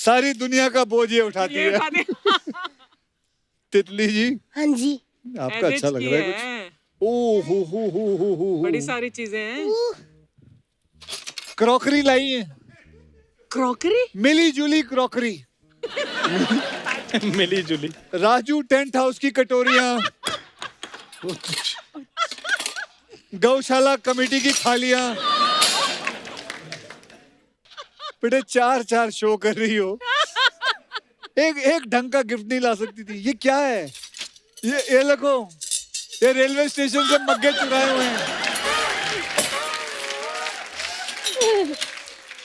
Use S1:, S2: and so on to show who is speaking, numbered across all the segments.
S1: सारी दुनिया का बोझ ये उठाती है। तितली जी,
S2: हाँ जी।
S1: आपका अच्छा लग रहा है कुछ। ओ हो
S3: बड़ी सारी चीजें हैं।
S1: क्रॉकरी लाई है,
S3: क्रॉकरी,
S1: मिली जुली क्रॉकरी।
S4: मिली जुली।
S1: राजू टेंट हाउस की कटोरियां, गौशाला कमेटी की थालियां। बेटे 4-4 शो कर रही हो, एक ढंग का गिफ्ट नहीं ला सकती थी? ये क्या है? ये देखो, ये रेलवे स्टेशन से मग्गे चुराए हुए हैं।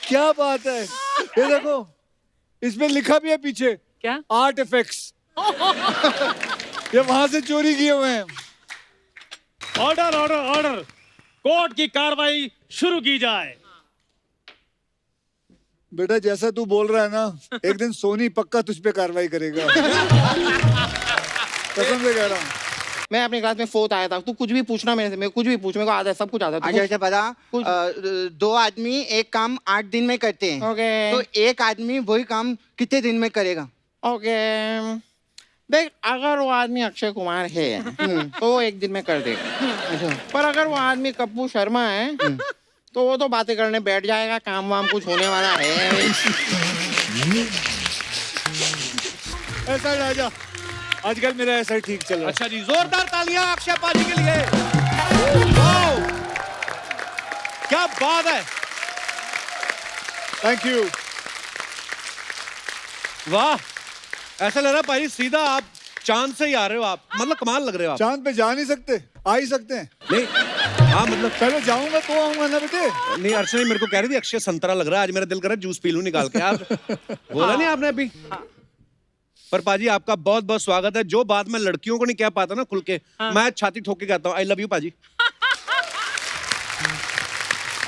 S1: क्या बात है? ये देखो, इसमें लिखा भी है पीछे,
S3: क्या?
S1: Art effects. ये वहां से चोरी किए हुए हैं।
S4: ऑर्डर ऑर्डर ऑर्डर, कोर्ट की कार्रवाई शुरू की जाए।
S1: बेटा जैसा तू बोल रहा है ना, एक दिन सोनी पक्का तुझ पे कार्रवाई करेगा। कसम से कह रहा हूँ।
S5: मैं अपनी क्लास में 4th आया था। तू कुछ भी पूछना मेरे से, मैं कुछ भी पूछ, मेरे को आता है, सब कुछ आता है।
S6: अच्छा बता, दो आदमी एक काम 8 दिन में करते हैं।
S5: ओके
S6: तो एक आदमी वही काम कितने दिन में करेगा?
S5: ओके, देख अगर वो आदमी अक्षय कुमार है तो वो 1 दिन में कर देगा।
S6: अच्छा,
S5: पर अगर वो आदमी कप्पू शर्मा है तो वो तो बातें करने बैठ जाएगा, काम वाम कुछ होने वाला है।
S1: ऐसा राजा, आजकल मेरा ऐसा ही ठीक चल रहा है।
S4: अच्छा जी, जोरदार तालियां अक्षय पाजी के लिए। वाओ, क्या बात है।
S1: Thank you.
S4: वाह, ऐसा लग रहा है भाई सीधा आप चांद से ही आ रहे हो आप, मतलब कमाल लग रहे हो आप।
S1: चांद पे जा नहीं सकते, आ ही सकते हैं।
S4: नहीं, हाँ मतलब
S1: पहले जाऊंगा तो आऊंगा ना बेटे।
S4: नहीं, अर्चना मेरे को कह रही थी अक्षय संतरा लग रहा है, आज मेरा दिल कर रहा है जूस पी लूं निकाल के। आप बोला नहीं आपने अभी। पर पाजी आपका बहुत बहुत स्वागत है। जो बात मैं लड़कियों को नहीं कह पाता ना खुल के, मैं छाती ठोक के कहता हूँ आई लव यू पाजी।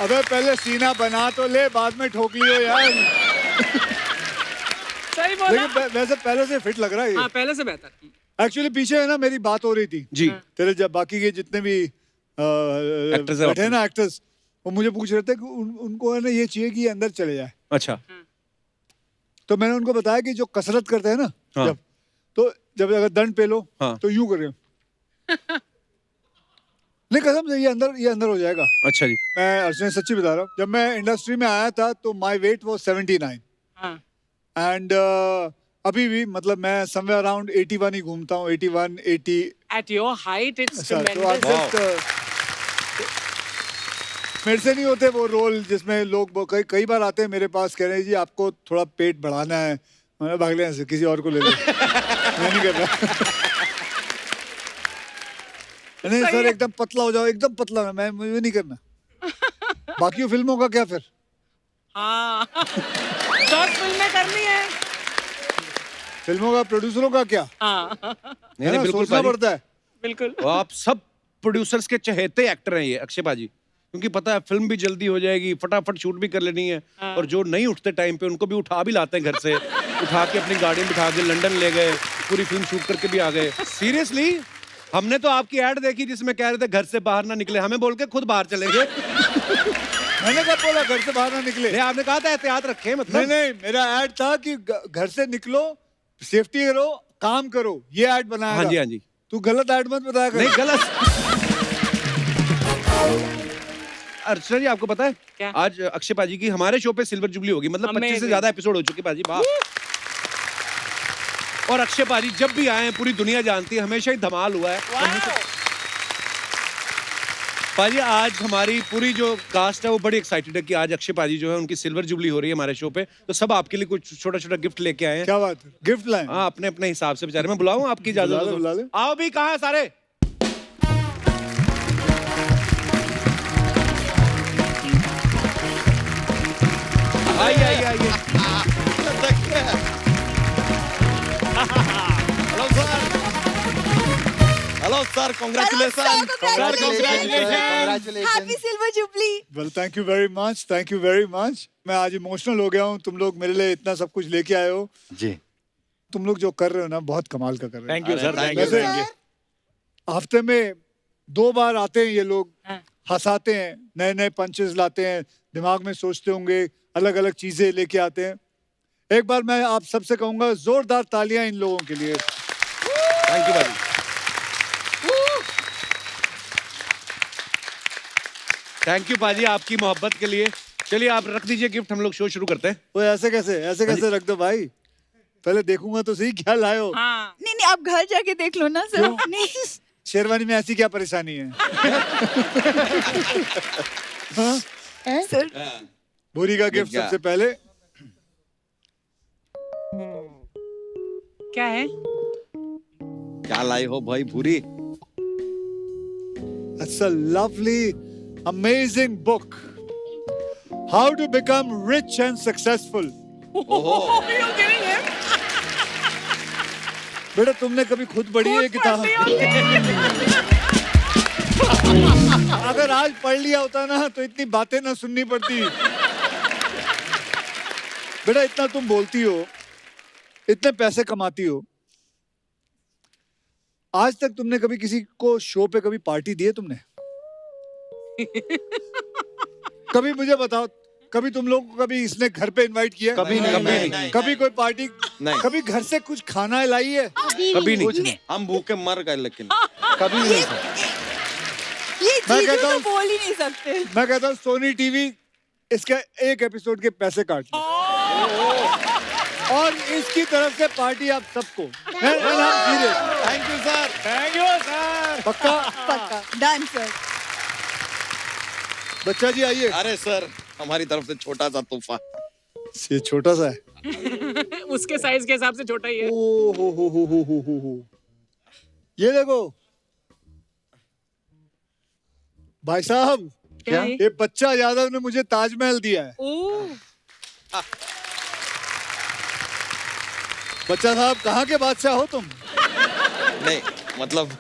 S1: अबे पहले सीना बना तो ले, बाद में ठोक लियो यार।
S3: सही बोला।
S1: लेकिन वैसे पहले से फिट लग रहा है
S3: हाँ,
S1: ये।
S3: पहले से बेहतर।
S1: एक्चुअली पीछे है ना, मेरी बात हो रही थी
S4: जी।
S1: तेरे जब बाकी के जितने भी
S4: Actors हैं
S1: बैठे ना एक्टर्स, वो मुझे पूछ रहे थे कि उनको है ना ये चाहिए कि ये अंदर चले जाए।
S4: अच्छा।
S1: तो मैंने उनको बताया कि जो कसरत करते हैं ना,
S4: हाँ।
S1: जब अगर दंड पे लो
S4: हाँ।
S1: तो यूं करें। नहीं कसम से, ये अंदर हो जाएगा।
S4: अच्छा जी।
S1: मैं अर्चना सच्ची बता रहा हूँ, जब मैं इंडस्ट्री में आया था तो माय वेट वाज 79
S3: हाँ।
S1: एंड अभी भी मतलब मैं समवेयर अराउंड 81 ही घूमता हूँ, 81 80।
S3: At your height, it's
S1: अच्छा, तो
S3: tremendous.
S1: मेरे से नहीं होते वो रोल जिसमें लोग कई बार आते हैं मेरे पास, कह रहे हैं जी आपको थोड़ा पेट बढ़ाना है। मैंने भाग ले ऐसे, किसी और को ले लो। मैं नहीं कर रहा। नहीं सर, एकदम पतला हो जाओ, एकदम पतला ना, मुझे नहीं करना। बाकी फिल्मों का क्या फिर?
S3: हाँ। 10 फिल्में करनी है।
S1: फिल्मों का प्रोड्यूसरों का क्या?
S3: हाँ,
S4: नहीं,
S1: है ना,
S4: बिल्कुल
S1: सोचना
S4: पाजी।
S1: पड़ता है।
S3: बिल्कुल।
S4: तो आप सब प्रोड्यूसर्स के चहेते एक्टर हैं ये अक्षय पाजी, क्योंकि पता है फिल्म भी जल्दी हो जाएगी, फटाफट शूट भी कर लेनी है। और जो नहीं उठते टाइम पे उनको भी उठा भी लाते हैं घर से, उठा के अपनी गाड़ी में बिठा के लंदन ले गए, पूरी फिल्म शूट करके भी आ गए। सीरियसली, हमने तो आपकी ऐड देखी जिसमें कह रहे थे घर से बाहर ना निकले, हमें बोल के खुद बाहर चले गए।
S1: मैंने कब बोला घर से बाहर ना निकले?
S4: नहीं, आपने कहा था एहतियात रखें, मतलब
S1: नहीं, मेरा ऐड था कि घर से निकलो, सेफ्टी करो, काम करो, ये ऐड बनाया।
S4: हाँ जी, हाँ जी।
S1: तू गलत ऐड मत बताया कर।
S4: नहीं गलत। अर्चना जी आपको पता है
S3: क्या?
S4: आज अक्षय पाजी की हमारे शो पे सिल्वर जुबली होगी, मतलब 25 से
S3: Amazing.
S4: ज्यादा एपिसोड हो चुके पाजी। वाह। और अक्षय पाजी जब भी आए हैं पूरी दुनिया जानती है, हमेशा ही धमाल हुआ है। पाजी आज हमारी पूरी जो कास्ट है वो बड़ी एक्साइटेड है कि आज अक्षय पाजी जो है उनकी सिल्वर जुबली हो रही है हमारे शो पे, तो सब आपके लिए कुछ छोटा छोटा गिफ्ट लेके आए हैं।
S1: क्या बात है, गिफ्ट लाए?
S4: हाँ, अपने अपने हिसाब से बेचारे। मैं बुलाऊं आपकी इजाजत?
S1: बुला ले, बुला ले।
S4: आओ भी, कहाँ है सारे? आइए आइए आइए। Hello sir. Hello sir, congratulation.
S2: Happy silver jubilee.
S1: Well thank you very much, thank you very much. मैं आज इमोशनल हो गया हूँ, तुम लोग मेरे लिए इतना सब कुछ लेके आए हो
S6: जी।
S1: तुम लोग जो कर रहे हो ना, बहुत कमाल का कर रहे हो।
S4: Thank you sir, thank you.
S1: वैसे हफ्ते में 2 बार आते हैं ये लोग,
S3: हाँ।
S1: हंसाते हैं, नए नए पंचेस लाते हैं, दिमाग में सोचते होंगे, अलग अलग चीजें लेके आते हैं। एक बार मैं आप सबसे कहूंगा जोरदार तालियां इन लोगों के लिए।
S4: थैंक यू भाजी। थैंक यू पाजी आपकी मोहब्बत के लिए। चलिए आप रख दीजिए गिफ्ट, हम लोग शो शुरू करते हैं।
S1: वो ऐसे कैसे रख दो भाई, पहले देखूंगा तो सही क्या लाए हो।
S3: हाँ
S2: नहीं आप घर जाके देख लो ना सर। नहीं
S1: शेरवानी में ऐसी क्या परेशानी है? हाँ?
S2: सर
S1: भूरी का गिफ्ट सबसे पहले।
S3: क्या है?
S7: क्या लाई हो भाई भूरी?
S1: It's a lovely, amazing book. How to become rich and successful.
S3: You're giving him?
S1: बेटा तुमने कभी खुद पढ़ी है किताब? अगर आज पढ़ लिया होता ना तो इतनी बातें ना सुननी पड़ती। बेटा इतना तुम बोलती हो, इतने पैसे कमाती हो, आज तक तुमने कभी किसी को शो पे कभी पार्टी दी है तुमने? कभी मुझे बताओ, कभी तुम लोग को कभी इसने घर पे इनवाइट किया?
S7: कभी नहीं।
S1: कभी कोई पार्टी
S7: नहीं।
S1: कभी घर से कुछ खाना लाई है?
S4: कभी नहीं।
S7: हम भूखे मर गए लेकिन
S1: कभी नहीं।
S2: ये
S1: मैं
S2: चीजें
S1: कहता
S2: तो
S1: हूँ-
S2: बोल ही नहीं सकते।
S1: मैं कहता हूँ सोनी टीवी इसके एक एपिसोड के पैसे काट ले। और इसकी तरफ से पार्टी आप सबको।
S7: Thank you sir.
S1: Thank you sir. पक्का?
S2: पक्का डन सर।
S1: बच्चा जी आइए।
S7: अरे सर हमारी तरफ से छोटा सा तोहफा।
S1: ये छोटा सा है।
S3: उसके साइज के हिसाब से छोटा ही है।
S1: ओ हो। ये देखो भाई साहब,
S3: क्या है?
S1: ये बच्चा यादव ने मुझे ताजमहल दिया है।
S3: ओह
S1: बच्चा साहब कहाँ के बादशाह हो तुम?
S7: नहीं मतलब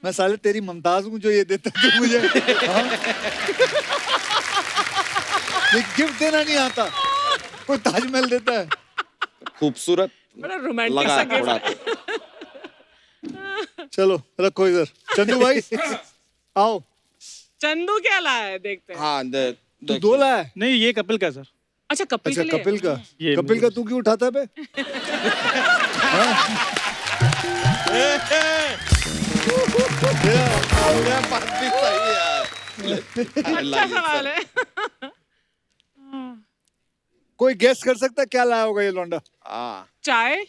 S1: मैं साले तेरी मुमताज हूँ जो ये देता है तू मुझे। हाँ? ये गिफ्ट देना नहीं आता, कोई ताजमहल देता है।
S7: खूबसूरत
S3: बड़ा रोमांटिक
S7: लगा
S3: सा
S7: थोड़ा।
S3: गिफ्ट।
S1: चलो रखो इधर। चंदू भाई आओ।
S3: चंदू क्या लाया है देखते हैं।
S7: हाँ
S1: तू दो लाया है?
S8: नहीं ये कपिल का सर।
S3: अच्छा कपिल
S1: अच्छा
S3: के लिए?
S1: कपिल का।
S8: ये
S1: कपिल का तू क्यों उठाता है बे?
S7: मेरा बात भी सही है यार।
S3: अच्छा सवाल है।
S1: कोई गेस कर सकता है क्या लाया होगा ये लौंडा?
S7: हाँ
S3: चाय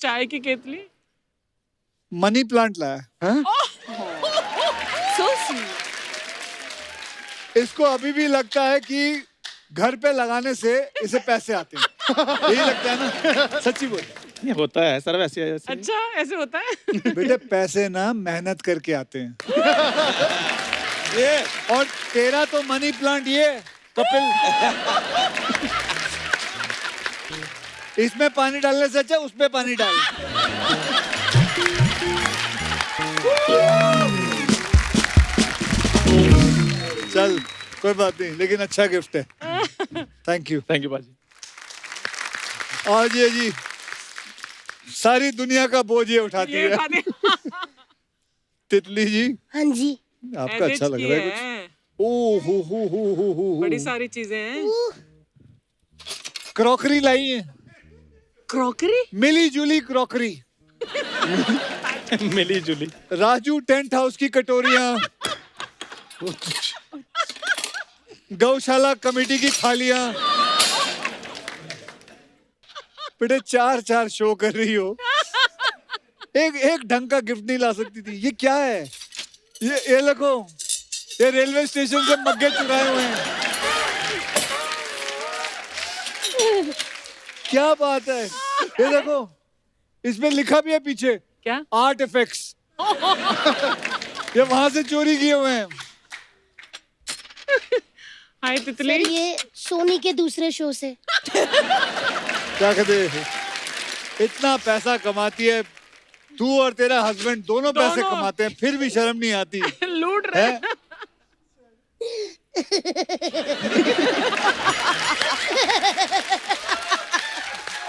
S3: चाय की केतली।
S1: मनी प्लांट लाया है। हाँ?
S2: So sweet.
S1: इसको अभी भी लगता है कि घर पे लगाने से इसे पैसे आते हैं। यही लगता है ना? सच्ची बोल।
S8: ये होता है सर वैसे ऐसे।
S3: अच्छा ऐसे होता है?
S1: बेटे पैसे ना मेहनत करके आते हैं। ये और तेरा तो मनी प्लांट ये कपिल, इसमें पानी डालने से अच्छा उसमें पानी डाल। चल कोई बात नहीं, लेकिन अच्छा गिफ्ट है। Thank you.
S8: थैंक यू बाजी।
S1: और ये जी सारी दुनिया का बोझ ये उठाती
S3: ये
S1: है।
S3: उठा दे।
S1: तितली जी
S9: हाँ जी।
S1: आपका अच्छा लग रहा है कुछ। ओ हो।
S3: बड़ी सारी चीजें हैं।
S1: क्रॉकरी लाई है,
S3: क्रॉकरी?
S1: मिली जुली क्रॉकरी।
S8: मिली जुली।
S1: राजू टेंट हाउस की कटोरियां, गौशाला कमेटी की थालियां। बेटे 4 शो कर रही हो, एक ढंग का गिफ्ट नहीं ला सकती थी? ये क्या है? ये देखो, ये रेलवे स्टेशन से मग्गे चुराए हुए हैं। क्या बात है? ये देखो, इसमें लिखा भी है पीछे
S3: क्या?
S1: Art effects. ये वहां से चोरी किए हुए हैं।
S3: हाय तितली।
S9: सर ये सोनी के दूसरे शो से।
S1: क्या कहते हैं? इतना पैसा कमाती है तू और तेरा हस्बैंड, दोनों पैसे
S3: दोनों।
S1: कमाते हैं, फिर भी शर्म नहीं आती
S3: लूट रहे
S1: है?
S3: हैं।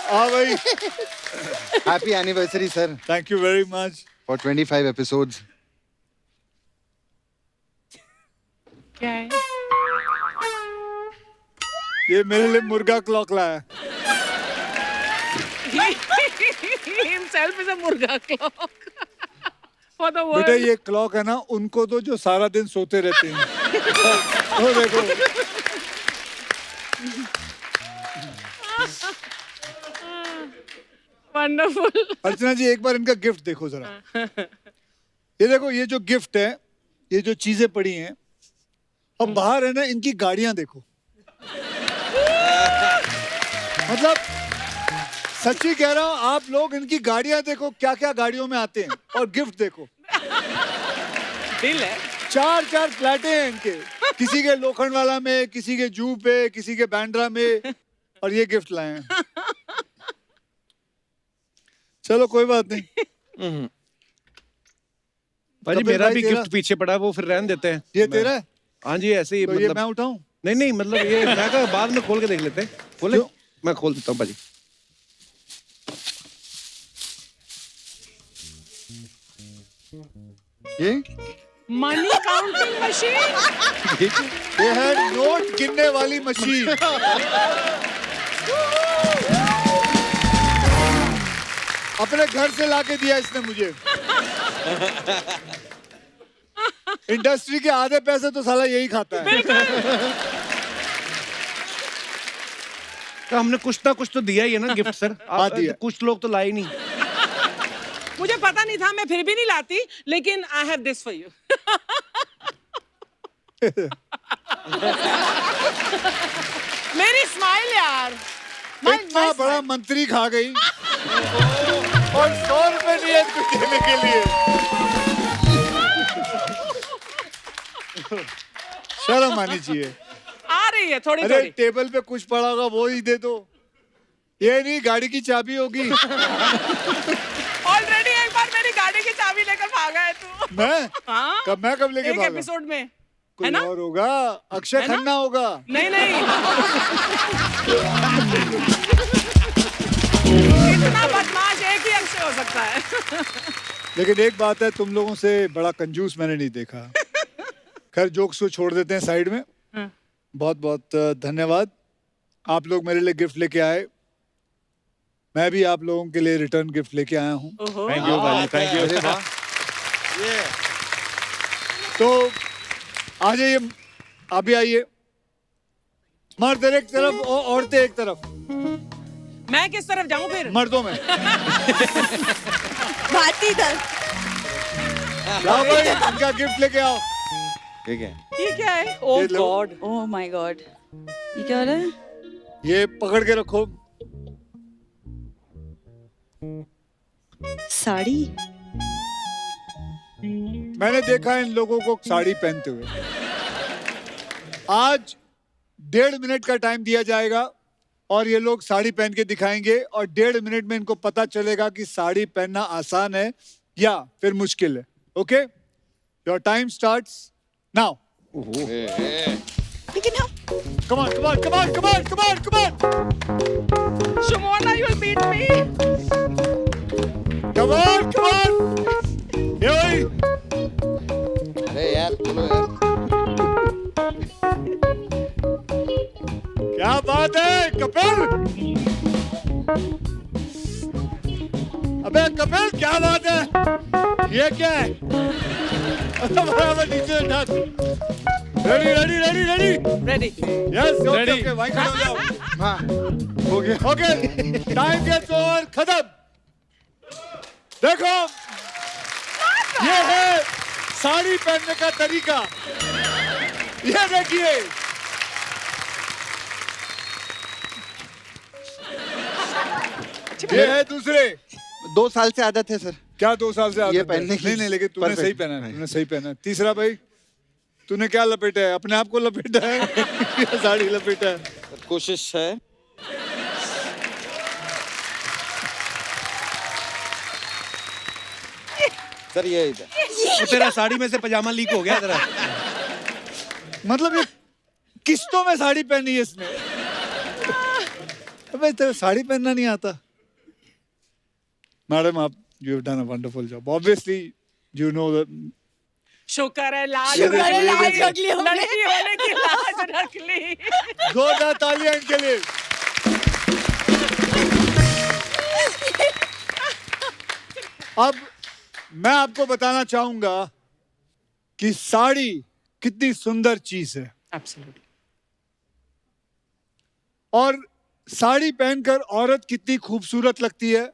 S1: हाँ भाई,
S6: Happy anniversary, sir,
S1: thank you very much.
S6: for 25 episodes.
S3: क्या है?
S1: ये मेरे लिए मुर्गा क्लॉक लाया।
S3: himself is a murga clock for the world.
S1: बेटा ये क्लॉक है ना उनको तो जो सारा दिन सोते रहते हैं वो देखो
S3: Wonderful.
S1: अर्चना जी एक बार इनका गिफ्ट देखो जरा ये देखो ये जो गिफ्ट है ये जो चीजें पड़ी हैं और बाहर है ना इनकी गाड़ियां देखो मतलब सच्ची कह रहा हूं आप लोग इनकी गाड़ियां देखो क्या क्या गाड़ियों में आते हैं और गिफ्ट देखो
S3: दिल है.
S1: 4 फ्लैटें हैं इनके किसी के लोखंड वाला में किसी के जू पे किसी के बैंड्रा में और ये गिफ्ट लाए हैं चलो कोई बात नहीं
S4: भाजी
S1: कपिल
S4: मेरा
S1: भाई
S4: भी
S1: तेरा?
S4: गिफ्ट पीछे पड़ा है, वो फिर रहने देते हैं.
S1: ये तेरा है
S4: हाँ जी ऐसे ही
S1: तो ये
S4: मतलब
S1: मैं उठाऊं
S4: नहीं मतलब ये मैं कहा बाद में खोल के देख लेते हैं. खोले
S1: क्यों?
S4: मैं खोल देता हूँ भाजी.
S1: ये
S3: Money counting machine.
S1: ये है नोट गिनने वाली मशीन अपने घर से लाके दिया इसने मुझे इंडस्ट्री के आधे पैसे तो साला यही खाता है
S4: तो हमने कुछ ना कुछ तो दिया ही है ना गिफ्ट सर.
S1: हाँ, दिया.
S4: कुछ लोग तो लाए नहीं.
S3: मुझे पता नहीं था मैं फिर भी नहीं लाती लेकिन I have this for you. मेरी स्माइल यार.
S1: इतना बड़ा मंत्री खा गई और 100 रुपए नहीं है इसको देने के लिए शर्म आनी चाहिए
S3: आ रही है थोड़ी
S1: अरे
S3: थोड़ी.
S1: टेबल पे कुछ पड़ा होगा वो ही दे दो ये नहीं गाड़ी की चाबी होगी
S3: ऑलरेडी एक बार मेरी गाड़ी की चाबी लेकर भागा है तू.
S1: मैं
S3: हाँ
S1: मैं कब लेके
S3: एक
S1: भागा
S3: एपिसोड में है
S1: कोई
S3: ना.
S1: और होगा अक्षय
S3: है ना?
S1: खन्ना होगा
S3: नहीं नहीं इतना बदमाश एक ही अक्षय हो सकता है.
S1: लेकिन एक बात है तुम लोगों से बड़ा कंजूस मैंने नहीं देखा खैर जोक्स को छोड़ देते हैं साइड में
S3: हाँ.
S1: बहुत बहुत धन्यवाद आप लोग मेरे लिए गिफ्ट लेके आए मैं भी आप लोगों के लिए रिटर्न गिफ्ट लेके आया हूँ
S3: ओहो.
S4: थैंक यू भाजी थैंक यू.
S1: अरे वाह तो आ जाइए आप भी आइए मर्द एक तरफ और औरतें एक तरफ
S3: मैं किस तरफ जाऊं फिर.
S1: मर्दों में
S2: भारती दल
S1: लाओ भाई इनका गिफ्ट लेके आओ
S7: ठीक है
S3: ये क्या है. ओह
S1: ये लो।
S3: गॉड.
S2: ओह माय गॉड ये क्या हो रहा है
S1: ये पकड़ के रखो
S2: साड़ी
S1: मैंने देखा इन लोगों को साड़ी पहनते हुए आज 1.5 मिनट का टाइम दिया जाएगा और ये लोग साड़ी पहन के दिखाएंगे और 1.5 मिनट में इनको पता चलेगा कि साड़ी पहनना आसान है या फिर मुश्किल है okay your time starts now
S2: लेकिन हम
S1: come on come on come on come on come on come on
S3: Shimona, you will beat me.
S1: Come on ये वही
S7: अरे यार चलो यार
S1: क्या बात है कपिल अबे कपिल क्या बात है ये क्या है बराबर नीचे ढक ready ready ready ready
S3: Ready.
S1: Yes okay okay वहीं खड़े हो जाओ हाँ हो गया ओके टाइम गेट्स ओवर खत्म देखो ये है साड़ी पहनने का तरीका ये देखिए ये है दूसरे
S6: 2 साल से आदत है सर
S1: क्या 2 साल से आदत
S6: ये
S1: है?
S6: पहनने की
S1: नहीं नहीं लेकिन तूने
S6: perfect।
S1: सही पहना है तूने सही पहना है तीसरा भाई तूने क्या लपेटा है अपने आप को लपेटा है या साड़ी लपेटा है
S7: कोशिश है सर ये इधर
S4: वो तेरा साड़ी में से पजामा लीक हो गया तेरा.
S1: मतलब ये किस्तों में साड़ी पहनी है इसने अबे तेरे साड़ी पहनना नहीं आता मैडम आप you have done a wonderful job obviously you know that
S3: शुक्र है लाज
S1: ये
S3: रख
S1: देखिए,
S3: ली.
S1: ये देखिए।
S2: रख ली हमने।
S3: लड़की होने की लाज रख ली.
S1: जोरदार तालियां इनके लिए अब मैं आपको बताना चाहूंगा कि साड़ी कितनी सुंदर चीज है
S3: Absolutely.
S1: और साड़ी पहनकर औरत कितनी खूबसूरत लगती है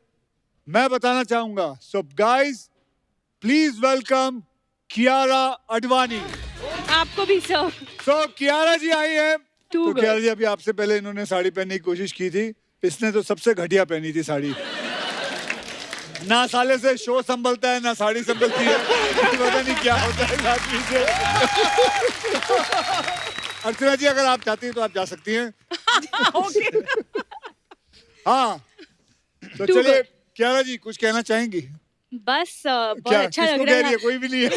S1: मैं बताना चाहूंगा. So guys please welcome Kiara Advani.
S2: आपको भी सर.
S1: सो कियारा जी आई है.
S2: Too
S1: तो
S2: good.
S1: कियारा जी अभी आपसे पहले इन्होंने साड़ी पहनने की कोशिश की थी. इसने तो सबसे घटिया पहनी थी साड़ी. ना साले से शो संभलता है ना साड़ी संभलती है. पता नहीं क्या होता है इस आदमी से. अर्चना जी अगर आप चाहती हैं तो आप जा सकती हैं.
S3: Okay.
S1: हाँ तो
S2: Too
S1: चलिए
S2: good.
S1: कियारा जी कुछ कहना चाहेंगी.
S2: बस बहुत
S1: क्या
S2: अच्छा
S1: किसको
S2: लग
S1: कह
S2: रहा
S1: रही
S2: है.
S1: है कोई भी नहीं है.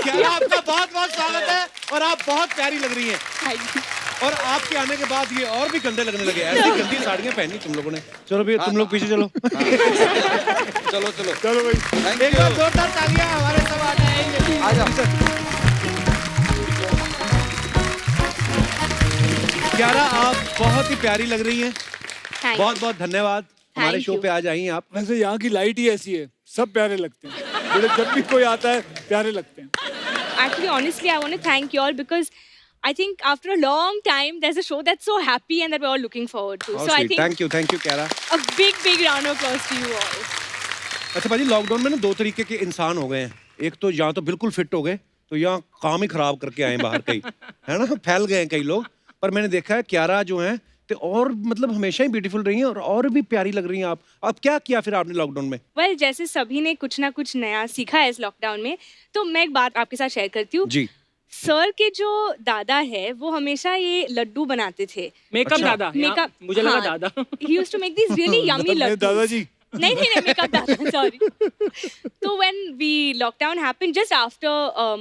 S4: क्या आपका बहुत बहुत स्वागत है और आप बहुत प्यारी लग रही हैं.
S2: Thank you.
S4: और आपके आने के बाद ये और भी गंदे लगने लगे. ऐसी गंदी साड़ियां पहनी तुम लोगों ने. चलो भैया तुम लोग पीछे चलो.
S7: चलो चलो
S1: चलो भाई
S7: थैंक
S4: एक बार
S7: यू
S4: जोरदार तालियां हमारे सब आ जाएंगे.
S6: आ जाओ.
S4: कियारा आप बहुत ही प्यारी लग रही हैं.
S2: Thank
S4: बहुत
S2: you.
S4: बहुत धन्यवाद हमारे
S2: Thank
S4: शो
S2: you.
S4: पे आज आई हैं आप.
S1: वैसे यहाँ की लाइट ही ऐसी है सब प्यारे लगते हैं. बड़े जब भी कोई आता है प्यारे लगते हैं.
S2: Actually, honestly, I want to thank you all because I think after a long time, there's a show that's so happy and that we're all looking forward to. So I think
S4: thank you Kiara.
S2: a big round of applause to you all.
S4: अच्छा भाजी lockdown में ना दो तरीके के इंसान हो गए हैं. एक तो या तो बिल्कुल फिट हो गए तो या काम ही खराब करके आए बाहर कहीं है ना. फैल गए हैं कई लोग. पर मैंने देखा है कियारा जो है तो और मतलब हमेशा ही ब्यूटीफुल रही हैं और भी प्यारी लग रही हैं आप. अब क्या किया फिर आपने लॉकडाउन में.
S2: Well, जैसे सभी ने कुछ ना कुछ नया सीखा है इस लॉकडाउन में, तो मैं एक बात आपके साथ शेयर करती हूँ.
S4: जी
S2: सर के जो दादा है वो हमेशा ये लड्डू बनाते थे.
S3: Makeup
S4: अच्छा.
S3: दादा.
S2: Makeup.
S3: मुझे लगा
S2: हाँ.
S3: दादा.
S2: He used to make these really yummy
S1: मेरे
S2: laddus.
S1: दादाजी
S2: नहीं makeup दादा. Sorry. So when lockdown happened, just after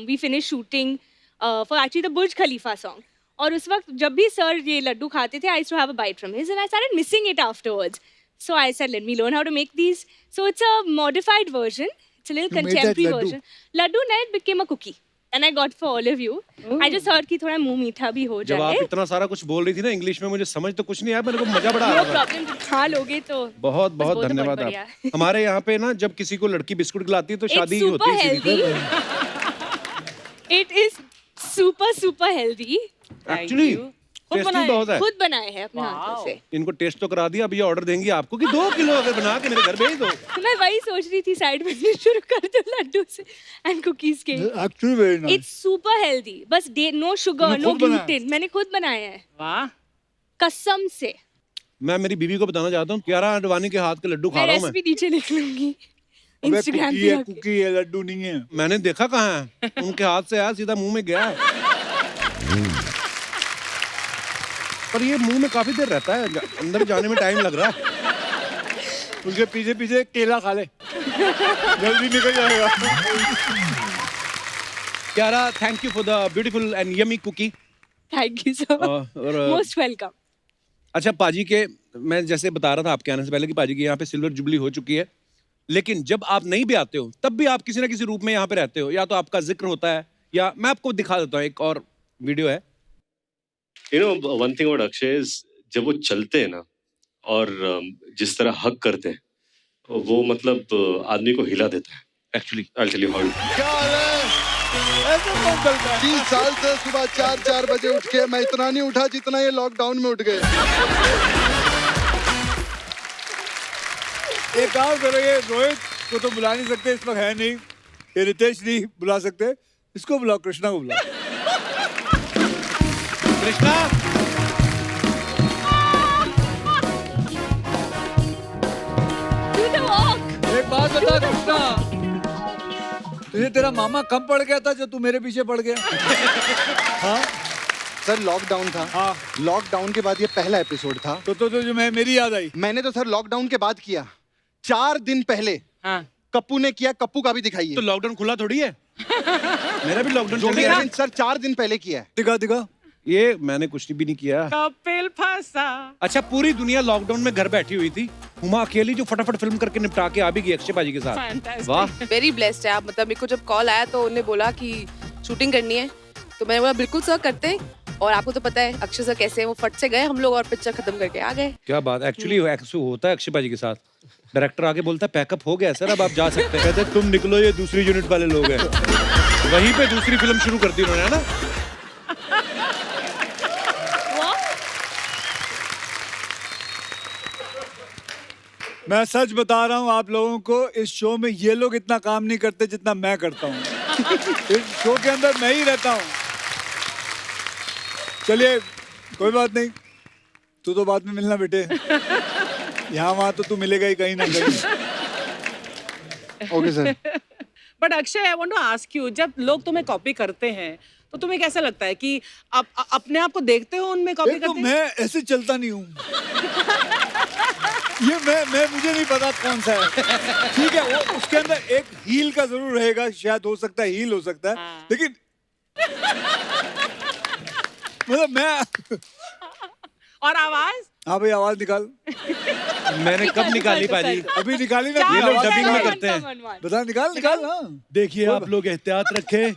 S2: we finished shooting for actually the Burj Khalifa song. और उस वक्त जब भी सर ये लड्डू खाते थे, I used to have a bite from his and I started missing it afterwards. So I said, let me learn how to make these. So it's a modified version. It's a little
S1: You made that
S2: contemporary
S1: laddu?
S2: version. Laddu then it became a cookie. And I got for all of you. I just heard कि थोड़ा मुंह मीठा भी हो
S4: जब आप
S2: जाए.
S4: इतना सारा कुछ बोल रही थी ना इंग्लिश में मुझे समझ तो कुछ नहीं आया. मेरे को मजा बड़ा आ
S2: No
S4: रहा था.
S2: problem. खा लोगे तो
S4: बहुत
S2: बस
S4: बहुत
S2: वो तो
S4: धन्यवाद
S2: बढ़िया
S4: आप.
S2: है.
S4: हमारे यहाँ पे ना जब किसी को लड़की बिस्कुट खिलाती है तो शादी
S2: It's
S4: ही
S2: super
S4: होती है सीधी.
S2: healthy. It is super healthy.
S4: Actually
S3: खुद
S4: टेस्टी
S3: बनाए?
S4: बहुत है.
S2: खुद बनाए हैं अपने हाथों से.
S4: इनको टेस्ट तो करा दिया. अब ये ऑर्डर देंगी आपको कि 2 किलो अगर बना के मेरे घर भेज दो.
S2: तो मैं वही सोच रही थी साइड बिजनेस शुरू कर दो लड्डू से एंड कुकीज के.
S1: Actually very nice.
S2: It's super healthy. बस नो शुगर
S1: तुमने
S2: नो
S1: खुद बनाया?
S2: ग्लूटेन. मैंने खुद बनाए हैं
S3: वाह.
S2: कसम से.
S4: मैं मेरी बीवी को बताना चाहता हूँ कियारा आडवाणी के हाथ के लड्डू खा
S2: मैं
S4: रहा हूँ. मैं
S2: रेसिपी नीचे लिख लूंगी
S1: अबे
S2: इंस्टाग्राम
S1: कुकी
S2: पे
S1: है
S2: जाके.
S1: कुकी है लड्डू नहीं है.
S4: मैंने देखा कहाँ है. उनके हाथ से आया सीधा मुंह में गया. पर ये मुंह में काफी देर रहता है. अंदर जाने में टाइम लग रहा है.
S1: उसके पीछे पीछे केला खा ले जल्दी निकल जाएगा.
S4: Kiara thank you for the beautiful and yummy cookie.
S2: Thank you so much.
S4: और
S2: मोस्ट वेलकम.
S4: अच्छा पाजी के मैं जैसे बता रहा था आपके आने से पहले कि पाजी की यहाँ पे सिल्वर जुबली हो चुकी है. लेकिन जब आप नहीं भी आते हो तब भी आप किसी ना किसी रूप में यहाँ पे रहते हो. या तो आपका जिक्र होता है या मैं आपको दिखा देता हूँ. एक और वीडियो है.
S10: You know one thing about Akshay is जब वो चलते हैं ना और जिस तरह हक करते हैं वो मतलब आदमी को हिला देता है. Actually I tell you how.
S7: क्या हाल है?
S1: ऐसे कौन चलता है?
S7: 20 साल से सुबह 4 बजे उठ के मैं इतना नहीं उठा जितना ये लॉकडाउन में उठ गए.
S1: एक काम करो ये रोहित को तो बुला नहीं सकते इस वक्त है नहीं. ये रितेश नहीं बुला सकते. इसको बुलाओ कृष्णा को बुलाओ.
S4: Krishna
S2: do the walk.
S1: एक बात बता कृष्णा तुझे तेरा मामा कब पड़ गया था जो तू मेरे पीछे पड़ गया. हाँ
S6: सर लॉकडाउन था.
S1: हाँ
S6: लॉकडाउन के बाद ये पहला एपिसोड था.
S1: तो जो मैं मेरी याद आई.
S6: मैंने तो सर लॉकडाउन के बाद किया. 4 दिन पहले
S3: हाँ.
S6: कप्पू ने किया. कप्पू का भी दिखाइए.
S4: तो लॉकडाउन खुला थोड़ी है. मेरा भी लॉकडाउन
S6: जो
S4: चल
S6: भी
S4: रहा है.
S6: लेकिन सर 4 दिन पहले किया है.
S1: दिखा
S4: ये मैंने कुछ भी नहीं किया.
S3: कपिल फंसा.
S4: अच्छा पूरी दुनिया लॉकडाउन में घर बैठी हुई थी. हुमा अकेली जो फटाफट फिल्म करके निपटा के आ भी गई अक्षय पाजी के साथ.
S3: Fantastic.
S4: वाह.
S11: वेरी ब्लेस्ड है आप. मतलब मेरे को जब कॉल आया तो उन्होंने बोला कि शूटिंग करनी है तो मैंने बोला बिल्कुल सर करते हैं. और आपको तो पता है अक्षय सर कैसे वो फट से गए हम लोग और पिक्चर खत्म करके आ गए।
S4: क्या बात, एक्चुअली होता है अक्षय भाजी के साथ। डायरेक्टर आके बोलता है पैकअप हो गया सर, अब आप जा सकते हैं। कहते हैं तुम निकलो, ये दूसरी यूनिट वाले लोग हैं। वहीं पे दूसरी फिल्म शुरू कर दी उन्होंने, है ना।
S1: मैं सच बता रहा हूँ आप लोगों को, इस शो में ये लोग इतना काम नहीं करते जितना मैं करता हूँ। इस शो के अंदर मैं ही रहता हूँ। चलिए कोई बात नहीं, तू तो बाद में मिलना बेटे। यहाँ वहाँ तो तू मिलेगा ही कहीं ना कहीं।
S7: Okay sir.
S3: But Akshay, I want to ask you, जब लोग तुम्हें कॉपी करते हैं तो तुम्हें कैसा लगता है कि आप अपने आप को देखते हो उनमें कॉपी
S1: तो
S3: करते
S1: मैं ऐसे चलता नहीं हूँ। ये मैं मुझे नहीं पता कौन सा है। ठीक है, वो उसके अंदर एक हील का जरूर रहेगा, शायद हो सकता है हील हो सकता है, लेकिन मतलब मैं।
S3: और आवाज?
S1: हाँ भाई आवाज निकाल।
S4: मैंने कब निकाली पाजी?
S1: अभी निकाली ना।
S4: ये लोग
S1: आवाज
S4: डबिंग में
S1: निकाल।
S4: करते हैं।
S1: बता, निकाल निकाल। हाँ
S4: देखिए आप लोग एहतियात रखें।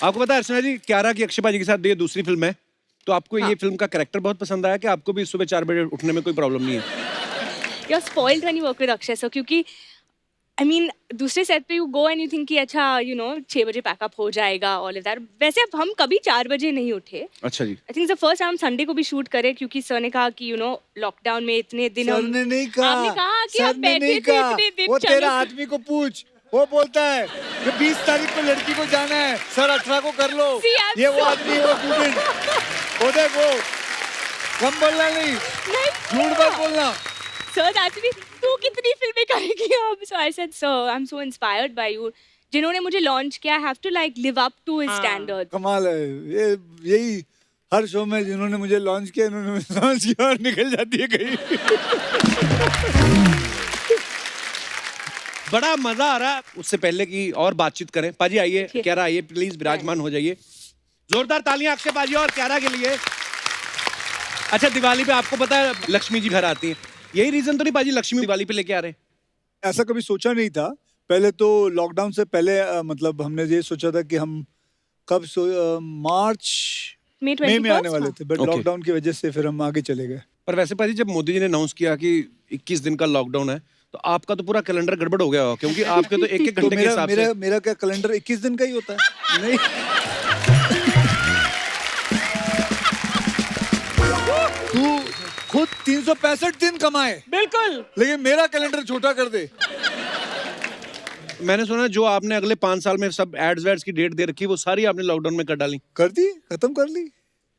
S4: आपको पता है अर्चना जी, क्यारा की अक्षय भाजी के साथ ये दूसरी फिल्म है, तो आपको ये फिल्म का कैरेक्टर बहुत पसंद आया कि आपको भी सुबह 4 बजे उठने में कोई प्रॉब्लम नहीं है?
S2: You're spoiled when you work with Akshay sir, क्योंकि I mean, दूसरे सेट पे you go and you think कि अच्छा 6 बजे पैकअप हो जाएगा ऑल ऑफ दैट। वैसे अब हम कभी 4 बजे नहीं उठे।
S4: अच्छा जी।
S2: आई थिंक द फर्स्ट हम संडे को भी शूट करे, क्योंकि सर ने कहा कि लॉकडाउन में इतने दिन
S1: सर
S2: हम।
S1: ने नहीं कहा।
S2: आपने कहा कि
S1: सर
S2: आप
S1: ने
S2: बैठे
S1: नहीं
S2: थे
S1: कहा।
S2: इतने दिन।
S1: वो
S2: चलो।
S1: तेरा आदमी को पूछ, वो बोलता है कि 20 तारीख को लड़की को जाना है, सर 18 को कर लो।
S2: See, I'm
S1: ये वो
S2: so-
S1: आदमी, वो स्टूडेंट, वो देख वो, कम बोलना नहीं, झूठ मत बोलना।
S2: सर एक्चुअली तू कितनी फिल्में करेगी अब? So I said sir I am so inspired by you. जिन्होंने मुझे लॉन्च किया, I have to like live up to his standard.
S1: कमाल है ये, यही हर शो में जिन्होंने मुझे लॉन्च किया, इन्होंने मुझे लॉन्च किया और निकल जाती है कहीं।
S4: बड़ा मजा आ रहा है। उससे पहले की और बातचीत करें, पाजी आइए, क्यारा आइए, प्लीज विराजमान हो जाइए। जोरदार तालियां अक्षय पाजी और क्यारा के लिए। अच्छा, दिवाली पे आपको पता है लक्ष्मी जी घर आती हैं, यही रीजन तो नहीं पाजी लक्ष्मी दिवाली पे लेके आ रहे?
S1: ऐसा कभी सोचा नहीं था। पहले तो लॉकडाउन से पहले मतलब हमने ये सोचा था कि हम कब मार्च मई में आने वाले थे, बट लॉकडाउन की वजह से फिर हम आगे चले गए।
S4: पर वैसे पाजी जब मोदी जी ने अनाउंस किया कि 21 दिन का लॉकडाउन है, तो आपका तो पूरा कैलेंडर गड़बड़ हो गया हो, क्योंकि आपके तो एक घंटे के हिसाब से।
S1: मेरा क्या कैलेंडर 21 दिन का ही होता है?
S4: नहीं।
S1: तू खुद 365 दिन कमाए,
S3: बिल्कुल,
S1: लेकिन मेरा कैलेंडर छोटा कर दे।
S4: मैंने सुना जो आपने अगले 5 साल में सब एड्स वेड्स की डेट दे रखी, वो सारी आपने लॉकडाउन में कर डाली।
S1: कर दी, खत्म कर ली।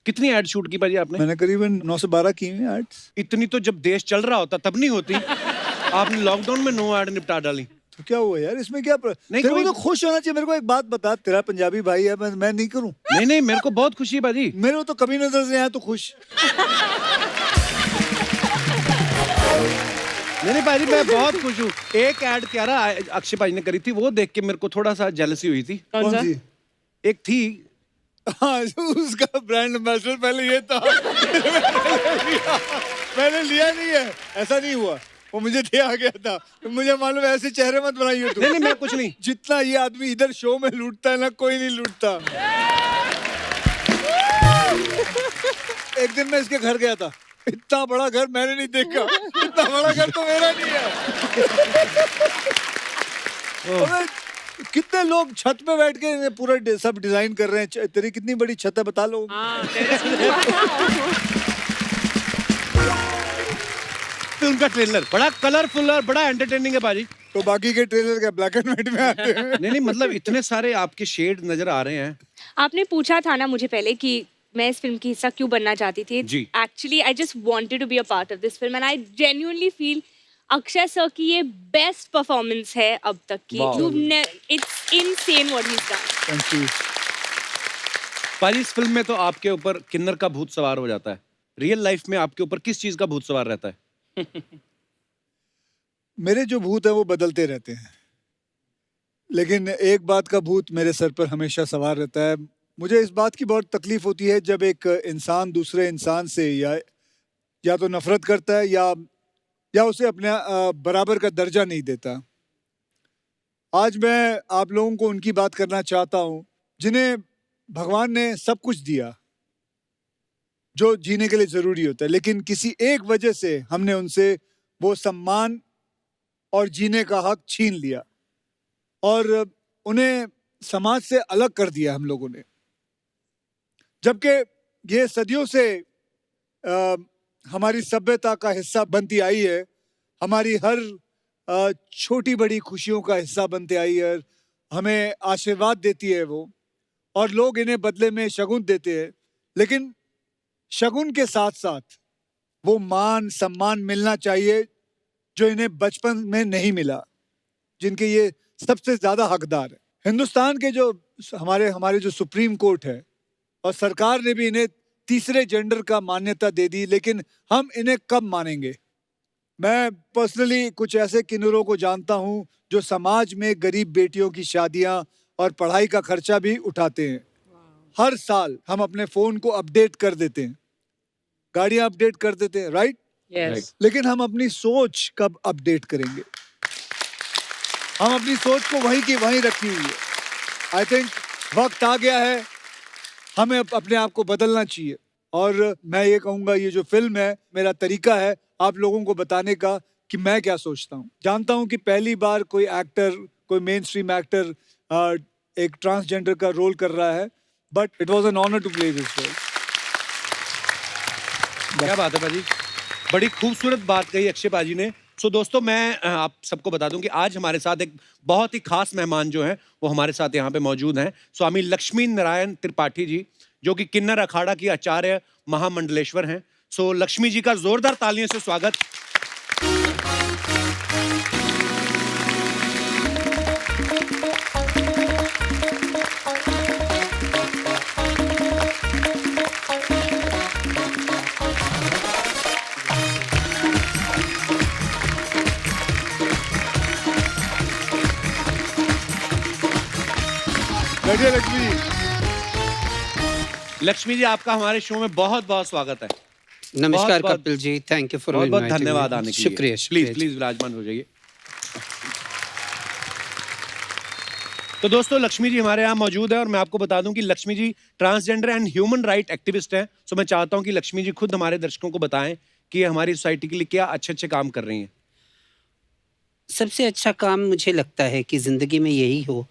S4: कितनी एड शूट की पाजी आपने?
S1: मैंने करीबन 9 से 12 की हैं एड्स।
S4: इतनी तो जब देश चल रहा होता तब नहीं होती। आपने लॉकडाउन में 9 एड निपटा डाली।
S1: तो क्या हुआ यार, इसमें क्या
S4: नहीं,
S1: तेरे को
S4: कोई-
S1: तो खुश होना चाहिए। मेरे को एक बात बता, तेरा पंजाबी भाई है, मैं नहीं करूं?
S4: नहीं नहीं, मेरे को बहुत खुशी है बाजी।
S1: मेरे को तो कभी नजर से आया तो खुश।
S4: नहीं बाजी, मैं बहुत खुश हूँ। एक एड क्यारा अक्षय भाई ने करी थी, वो देख के मेरे को थोड़ा सा जेलसी हुई थी।
S1: कौन सी?
S4: एक थी,
S1: हाँ, उसका ब्रांड एम्बेसडर पहले ये था। मैंने लिया नहीं है, ऐसा नहीं हुआ, वो मुझे दिया गया था। तो मुझे मालूम है, ऐसे चेहरे मत बनाइए तुम।
S4: नहीं मैं कुछ नहीं।
S1: जितना ये आदमी इधर शो में लूटता है ना, कोई नहीं लूटता। एक दिन मैं इसके घर गया था, इतना बड़ा घर मैंने नहीं देखा। इतना बड़ा घर तो मेरा नहीं है। अबे, कितने लोग छत पे बैठ के पूरा सब डिजाइन कर रहे हैं। तेरी कितनी बड़ी छत है बता लो।
S4: फिल्म का ट्रेलर बड़ा कलरफुल और बड़ा एंटरटेनिंग है बाजी।
S1: तो बाकी के ट्रेलर क्या ब्लैक एंड व्हाइट में आते हैं?
S4: नहीं मतलब इतने सारे आपके शेड नजर आ रहे हैं।
S2: आपने पूछा था ना मुझे पहले कि मैं इस फिल्म की हिस्सा क्यों बनना चाहती थी।
S4: जी।
S2: Actually I just wanted to be a part of this film and I genuinely feel Akshay sir की ये बेस्ट परफॉर्मेंस है अब तक की। It's insane what he is done.
S1: Thank you.
S4: बाजी, इस फिल्म में तो आपके ऊपर किन्नर का भूत सवार हो जाता है। रियल लाइफ में आपके ऊपर किस चीज का भूत सवार रहता है?
S1: मेरे जो भूत है वो बदलते रहते हैं, लेकिन एक बात का भूत मेरे सर पर हमेशा सवार रहता है। मुझे इस बात की बहुत तकलीफ होती है जब एक इंसान दूसरे इंसान से या तो नफरत करता है या उसे अपने बराबर का दर्जा नहीं देता। आज मैं आप लोगों को उनकी बात करना चाहता हूं जिन्हें भगवान ने सब कुछ दिया जो जीने के लिए जरूरी होता है, लेकिन किसी एक वजह से हमने उनसे वो सम्मान और जीने का हक छीन लिया और उन्हें समाज से अलग कर दिया हम लोगों ने। जबकि ये सदियों से हमारी सभ्यता का हिस्सा बनती आई है, हमारी हर छोटी बड़ी खुशियों का हिस्सा बनते आई है, हमें आशीर्वाद देती है वो, और लोग इन्हें बदले में शगुन देते हैं। लेकिन शगुन के साथ साथ वो मान सम्मान मिलना चाहिए जो इन्हें बचपन में नहीं मिला, जिनके ये सबसे ज्यादा हकदार है। हिंदुस्तान के जो हमारे जो सुप्रीम कोर्ट है और सरकार ने भी इन्हें तीसरे जेंडर का मान्यता दे दी, लेकिन हम इन्हें कब मानेंगे? मैं पर्सनली कुछ ऐसे किन्नरों को जानता हूं जो समाज में गरीब बेटियों की शादियां और पढ़ाई का खर्चा भी उठाते हैं। हर साल हम अपने फोन को अपडेट कर देते हैं, गाड़ियां अपडेट कर देते हैं, राइट?
S3: यस।
S1: लेकिन हम अपनी सोच कब अपडेट करेंगे? हम अपनी सोच को वहीं की वहीं रखी हुई है। आई थिंक वक्त आ गया है, हमें अपने आप को बदलना चाहिए। और मैं ये कहूँगा, ये जो फिल्म है मेरा तरीका है आप लोगों को बताने का कि मैं क्या सोचता हूँ। जानता हूँ कि पहली बार कोई एक्टर, कोई मेन स्ट्रीम एक्टर एक ट्रांसजेंडर का रोल कर रहा है, but it was an honour to play this role.
S4: क्या बात है भाजी, बड़ी खूबसूरत बात कही अक्षय पाजी ने। सो दोस्तों, मैं आप सबको बता दूं कि आज हमारे साथ एक बहुत ही खास मेहमान जो हैं वो हमारे साथ यहाँ पे मौजूद हैं। स्वामी लक्ष्मी नारायण त्रिपाठी जी, जो कि किन्नर अखाड़ा की आचार्य महामंडलेश्वर हैं। सो लक्ष्मी जी का जोरदार तालियों से स्वागत।
S1: बैठिए लक्ष्मी जी।
S4: लक्ष्मी जी, आपका हमारे शो में बहुत बहुत स्वागत है।
S12: नमस्कार
S4: बहुत-
S12: Kapil ji, thank you for
S4: बहुत बहुत धन्यवाद आने के लिए।
S12: शुक्रिया।
S4: प्लीज प्लीज विराजमान हो जाइए। तो दोस्तों, लक्ष्मी जी हमारे यहाँ मौजूद है और मैं आपको बता दूं कि Lakshmi ji transgender and human right activist हैं। सो मैं चाहता हूं कि लक्ष्मी जी खुद हमारे दर्शकों को बताएं कि ये हमारी सोसाइटी के लिए क्या अच्छे अच्छे काम कर रही हैं।
S12: सबसे अच्छा काम मुझे लगता है कि जिंदगी में यही हो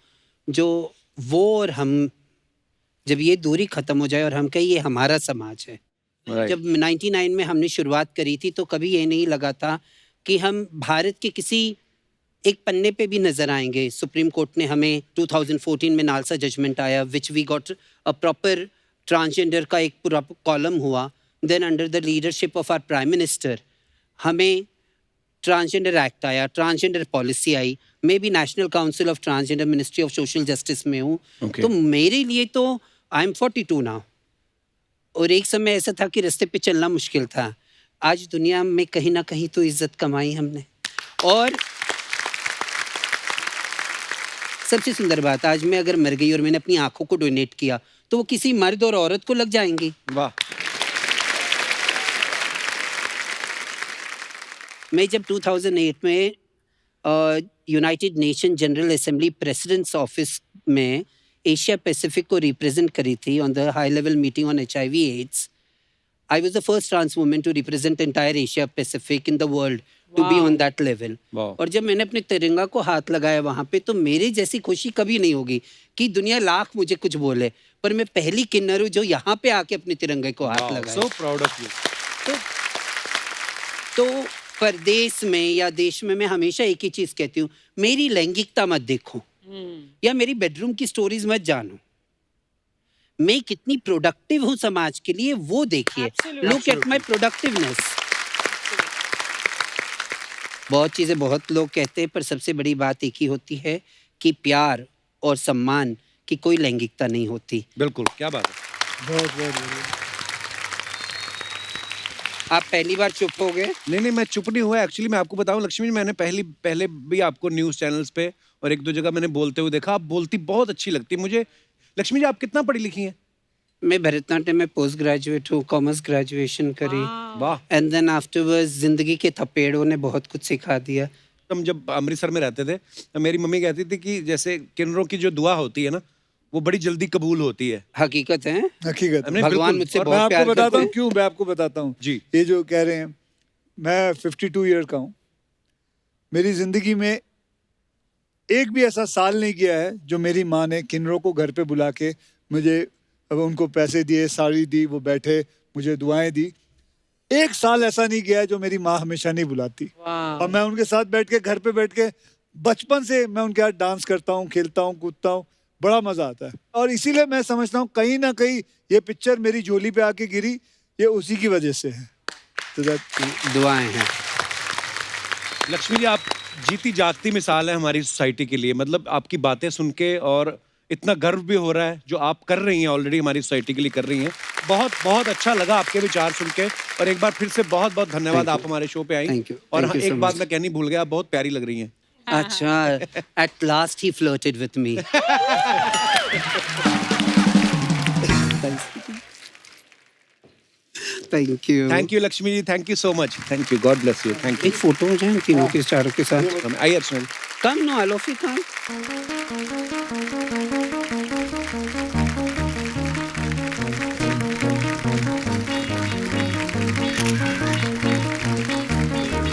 S12: जो वो और हम, जब ये दूरी खत्म हो जाए और हम कहें ये हमारा समाज है। जब 99 में हमने शुरुआत करी थी तो कभी ये नहीं लगा था कि हम भारत के किसी एक पन्ने पे भी नजर आएंगे। सुप्रीम कोर्ट ने हमें 2014 में नालसा जजमेंट आया, which we got a proper transgender का एक पूरा कॉलम हुआ। Then under the leadership of our prime minister हमें ट्रांसजेंडर एक्ट आया, ट्रांसजेंडर पॉलिसी आई। मैं भी national council of transgender ministry of social justice में हूँ। तो मेरे लिए तो आई एम 42 नाउ, और एक समय ऐसा था कि रास्ते पे चलना मुश्किल था। आज दुनिया में कहीं ना कहीं तो इज्जत कमाई हमने। और सबसे सुंदर बात, आज मैं अगर मर गई और मैंने अपनी आंखों को डोनेट किया तो वो किसी मर्द और औरत को लग जाएंगी।
S4: वाह।
S12: मैं जब 2008 में United Nation general assembly president's office में एशिया पैसिफिक को रिप्रेजेंट करी थी on the high level meeting on HIV AIDS, I was the first trans woman to represent entire Asia Pacific in the world to be on that level. और जब मैंने अपने तिरंगा को हाथ लगाया वहां पे, तो मेरे जैसी खुशी कभी नहीं होगी कि दुनिया लाख मुझे कुछ बोले, पर मैं पहली किन्नर हूँ जो यहाँ पे आके अपने तिरंगे को हाथ लगाया।
S4: So proud of you.
S12: तो परदेश में या देश में मैं हमेशा एक ही चीज कहती हूँ, मेरी लैंगिकता मत देखो या मेरी बेडरूम की स्टोरीज मत जानो, मैं कितनी प्रोडक्टिव हूँ समाज के लिए वो देखिए। Look at my productiveness. बहुत चीजें बहुत लोग कहते हैं, पर सबसे बड़ी बात एक ही होती है कि प्यार और सम्मान की कोई लैंगिकता नहीं होती।
S4: बिल्कुल, क्या बात है।
S1: बहुत बहुत बढ़िया।
S12: आप पहली बार चुप हो गए?
S4: नहीं, मैं चुप नहीं हुआ। एक्चुअली मैं आपको बताऊं लक्ष्मी जी, मैंने पहले भी आपको न्यूज़ चैनल्स पे और एक दो जगह मैंने बोलते हुए देखा। आप बोलती बहुत अच्छी लगती मुझे। लक्ष्मी जी, आप कितना पढ़ी लिखी हैं?
S12: मैं भरतनाट्यम में पोस्ट ग्रेजुएट हूँ, कॉमर्स ग्रेजुएशन करी।
S4: वाह।
S12: एंड देन आफ्टरवर्ड्स जिंदगी के थपेड़ों ने बहुत कुछ सिखा दिया।
S4: हम जब अमृतसर में रहते थे तो मेरी मम्मी कहती थी कि जैसे किन्नरों की जो दुआ होती है ना वो बड़ी जल्दी कबूल होती है।
S12: हकीकत है,
S1: हकीकत है।
S4: नहीं,
S12: भगवान
S4: बिल्कुल।
S12: मुझसे
S1: और मैं
S12: बहुत
S1: आपको
S12: प्यार
S1: बताता
S12: करते
S1: हूँ
S12: हैं।
S1: क्यों, मैं आपको बताता हूँ
S4: जी।
S1: ये जो कह रहे हैं, मैं 52 ईयर का हूँ, मेरी जिंदगी में एक भी ऐसा साल नहीं गया है जो मेरी माँ ने किन्नरों को घर पे बुला के मुझे, अब उनको पैसे दिए, साड़ी दी, वो बैठे मुझे दुआएं दी। एक साल ऐसा नहीं गया है जो मेरी माँ हमेशा नहीं बुलाती। और मैं उनके साथ बैठ के, घर पे बैठ के, बचपन से मैं उनके साथ डांस करता हूँ, खेलता हूँ, कूदता हूँ, बड़ा मजा आता है। और इसीलिए मैं समझता हूँ कहीं ना कहीं ये पिक्चर मेरी झोली पे आके गिरी, ये उसी की वजह से है। तो
S12: दुआएं हैं।
S4: लक्ष्मी जी, आप जीती जागती मिसाल है हमारी सोसाइटी के लिए। मतलब आपकी बातें सुन के और इतना गर्व भी हो रहा है जो आप कर रही हैं, ऑलरेडी हमारी सोसाइटी के लिए कर रही हैं। बहुत बहुत अच्छा लगा आपके विचार सुन के। और एक बार फिर से बहुत बहुत धन्यवाद, आप हमारे शो पे आई।
S12: Thank you.
S4: और
S12: Thank you
S4: एक
S12: so
S4: बात
S12: much.
S4: मैं कहनी भूल गया, आप बहुत प्यारी लग रही हैं।
S12: अच्छा, at last he flirted with me. Thank you.
S4: Thank you Lakshmi ji, thank you so much, thank you, god bless you, thank
S12: एक फोटो हो जाए हम तीनों के, चारों के साथ।
S4: यू। आइए अर्चना।
S12: Come no, all of you come.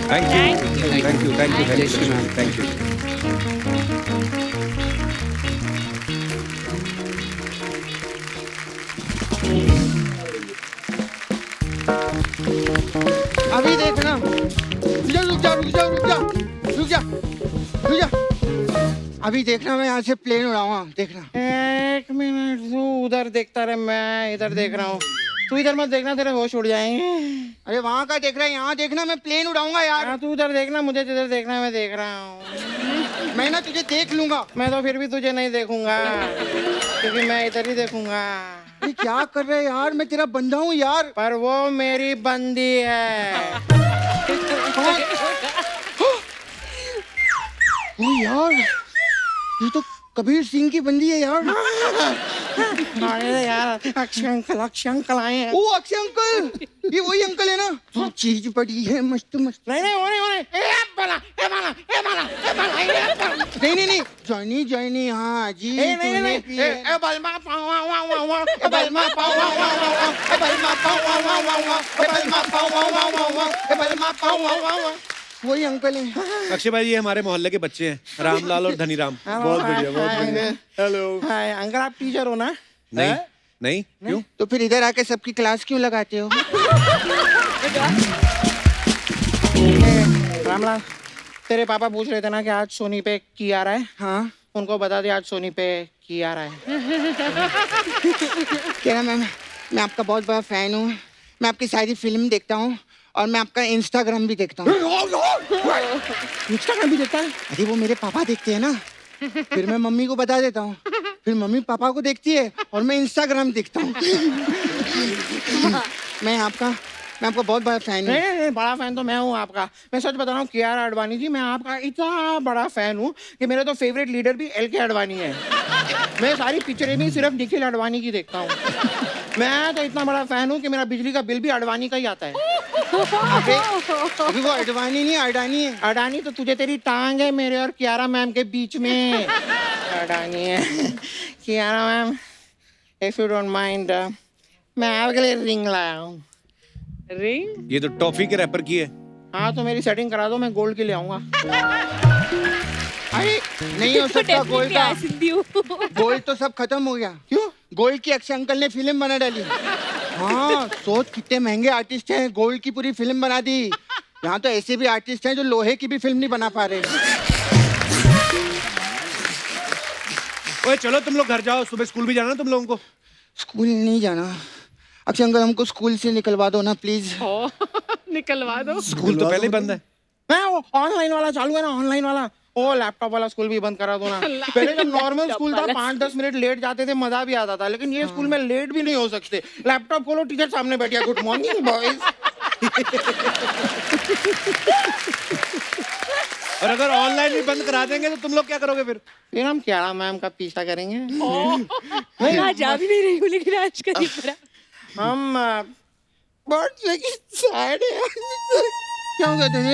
S4: Thank you, thank you, thank you,
S12: जय श्री राम।
S4: Thank you.
S6: अभी देखना, रुक जा रुक जा रुक जा रुक जा रुक जा रुक जा, अभी देखना मैं यहाँ से प्लेन उड़ाऊंगा, देखना।
S5: एक मिनट, तू उधर देखता रहे, मैं इधर देख रहा हूँ। तू इधर मत देखना, तेरे होश उड़ जाएंगे।
S6: अरे वहाँ का देख रहा है, यहाँ देखना, मैं प्लेन उड़ाऊंगा यार।
S5: हाँ, तू उधर देखना, मुझे जिधर देखना है मैं देख रहा हूँ।
S6: मैं ना तुझे देख लूंगा।
S5: मैं तो फिर भी तुझे नहीं देखूंगा, क्योंकि मैं इधर ही देखूंगा।
S6: अरे क्या कर रहे हैं यार, मैं तेरा बंदा हूँ यार।
S5: पर वो मेरी बंदी है।
S6: ओ यार, ये तो कबीर सिंह की बंदी है यार।
S5: अरे यार, अक्षय अंकल आए हैं।
S6: ओ अक्षय अंकल, ये वही अंकल है ना, तो चीज बड़ी है मस्त मस्त।
S5: नहीं नहीं,
S6: नहीं नहीं, जॉनी जॉनी, हाँ जी, तूने पी है।
S5: बलमा
S6: वही अंकल है।
S4: अक्षय भाई, ये हमारे मोहल्ले के बच्चे हैं, रामलाल और धनीराम।
S1: बहुत बढ़िया, बहुत बढ़िया। हेलो।
S5: हाय अंकल, आप टीचर हो ना?
S4: नहीं नहीं, क्यों?
S6: तो फिर इधर आके सबकी क्लास क्यों लगाते हो?
S5: रामलाल, तेरे पापा पूछ रहे थे ना कि आज सोनी पे की आ रहा है।
S6: हाँ,
S5: उनको बता दे आज सोनी पे की आ रहा है।
S6: क्या मैम, मैं आपका बहुत बड़ा फैन हूँ। मैं आपकी सारी फिल्म देखता हूँ और मैं आपका इंस्टाग्राम भी देखता हूँ।
S5: इंस्टाग्राम भी देखता है?
S6: अरे वो मेरे पापा देखते हैं ना, फिर मैं मम्मी को बता देता हूँ, फिर मम्मी पापा को देखती है और मैं इंस्टाग्राम देखता हूँ। मैं आपका बहुत बड़ा फैन हूँ।
S5: नहीं, बड़ा फैन तो मैं हूँ आपका। मैं सच बता रहा हूँ कियारा आडवाणी जी, मैं आपका इतना बड़ा फैन हूँ कि मेरे तो फेवरेट लीडर भी एल के आडवाणी है। मैं सारी पिक्चरें भी सिर्फ निखिल आडवाणी की देखता हूँ। मैं तो इतना बड़ा फैन हूँ कि मेरा बिजली का बिल भी आडवाणी का ही आता है।
S6: अभी वो अडवाणी नहीं, अडानी है।
S5: अडानी तो तुझे, तेरी टांग है मेरे और कियारा मैम के बीच में। अडानी है। Kiara ma'am, if you don't mind, मैं आपके लिए रिंग लाया हूँ।
S3: रिंग?
S4: ये तो टॉफी के रैपर की है।
S5: हाँ, तो मेरी सेटिंग करा दो, मैं गोल्ड की ले आऊंगा।
S6: अरे नहीं हो सकता गोल्ड का,
S2: सिंधियो।
S6: गोल्ड तो सब खत्म हो गया। क्यों? गोल्ड की अक्षय अंकल ने फिल्म बना डाली। हाँ, सोच कितने महंगे आर्टिस्ट हैं, गोल्ड की पूरी फिल्म बना दी। यहाँ तो ऐसे भी आर्टिस्ट हैं जो लोहे की भी फिल्म नहीं बना पा रहे।
S4: ओए चलो तुम लोग घर जाओ, सुबह स्कूल भी जाना तुम लोगों को।
S6: स्कूल नहीं जाना अक्षय अंकल, हमको स्कूल से निकलवा दो ना प्लीज।
S3: निकलवा दो।
S4: स्कूल तो पहले ही बंद है।
S5: मैं वो ऑनलाइन वाला चालू है ना, ऑनलाइन वाला, वो लैपटॉप वाला स्कूल भी बंद करा दो ना। पहले जब नॉर्मल स्कूल था 5-10 मिनट लेट जाते थे, मजा भी आता था, लेकिन ये स्कूल में लेट भी नहीं हो सकते। लैपटॉप खोलो, टीचर सामने बैठिया, गुड मॉर्निंग बॉयज।
S4: और अगर ऑनलाइन भी बंद करा देंगे तो तुम लोग क्या करोगे फिर?
S5: फिर हम कियारा मैम का पीछा करेंगे।
S2: मैं आज जा भी नहीं रही हूँ, लेकिन आज कहीं पड़ा।
S5: हम बहुत सैड है।
S6: क्या हो गया तुझे?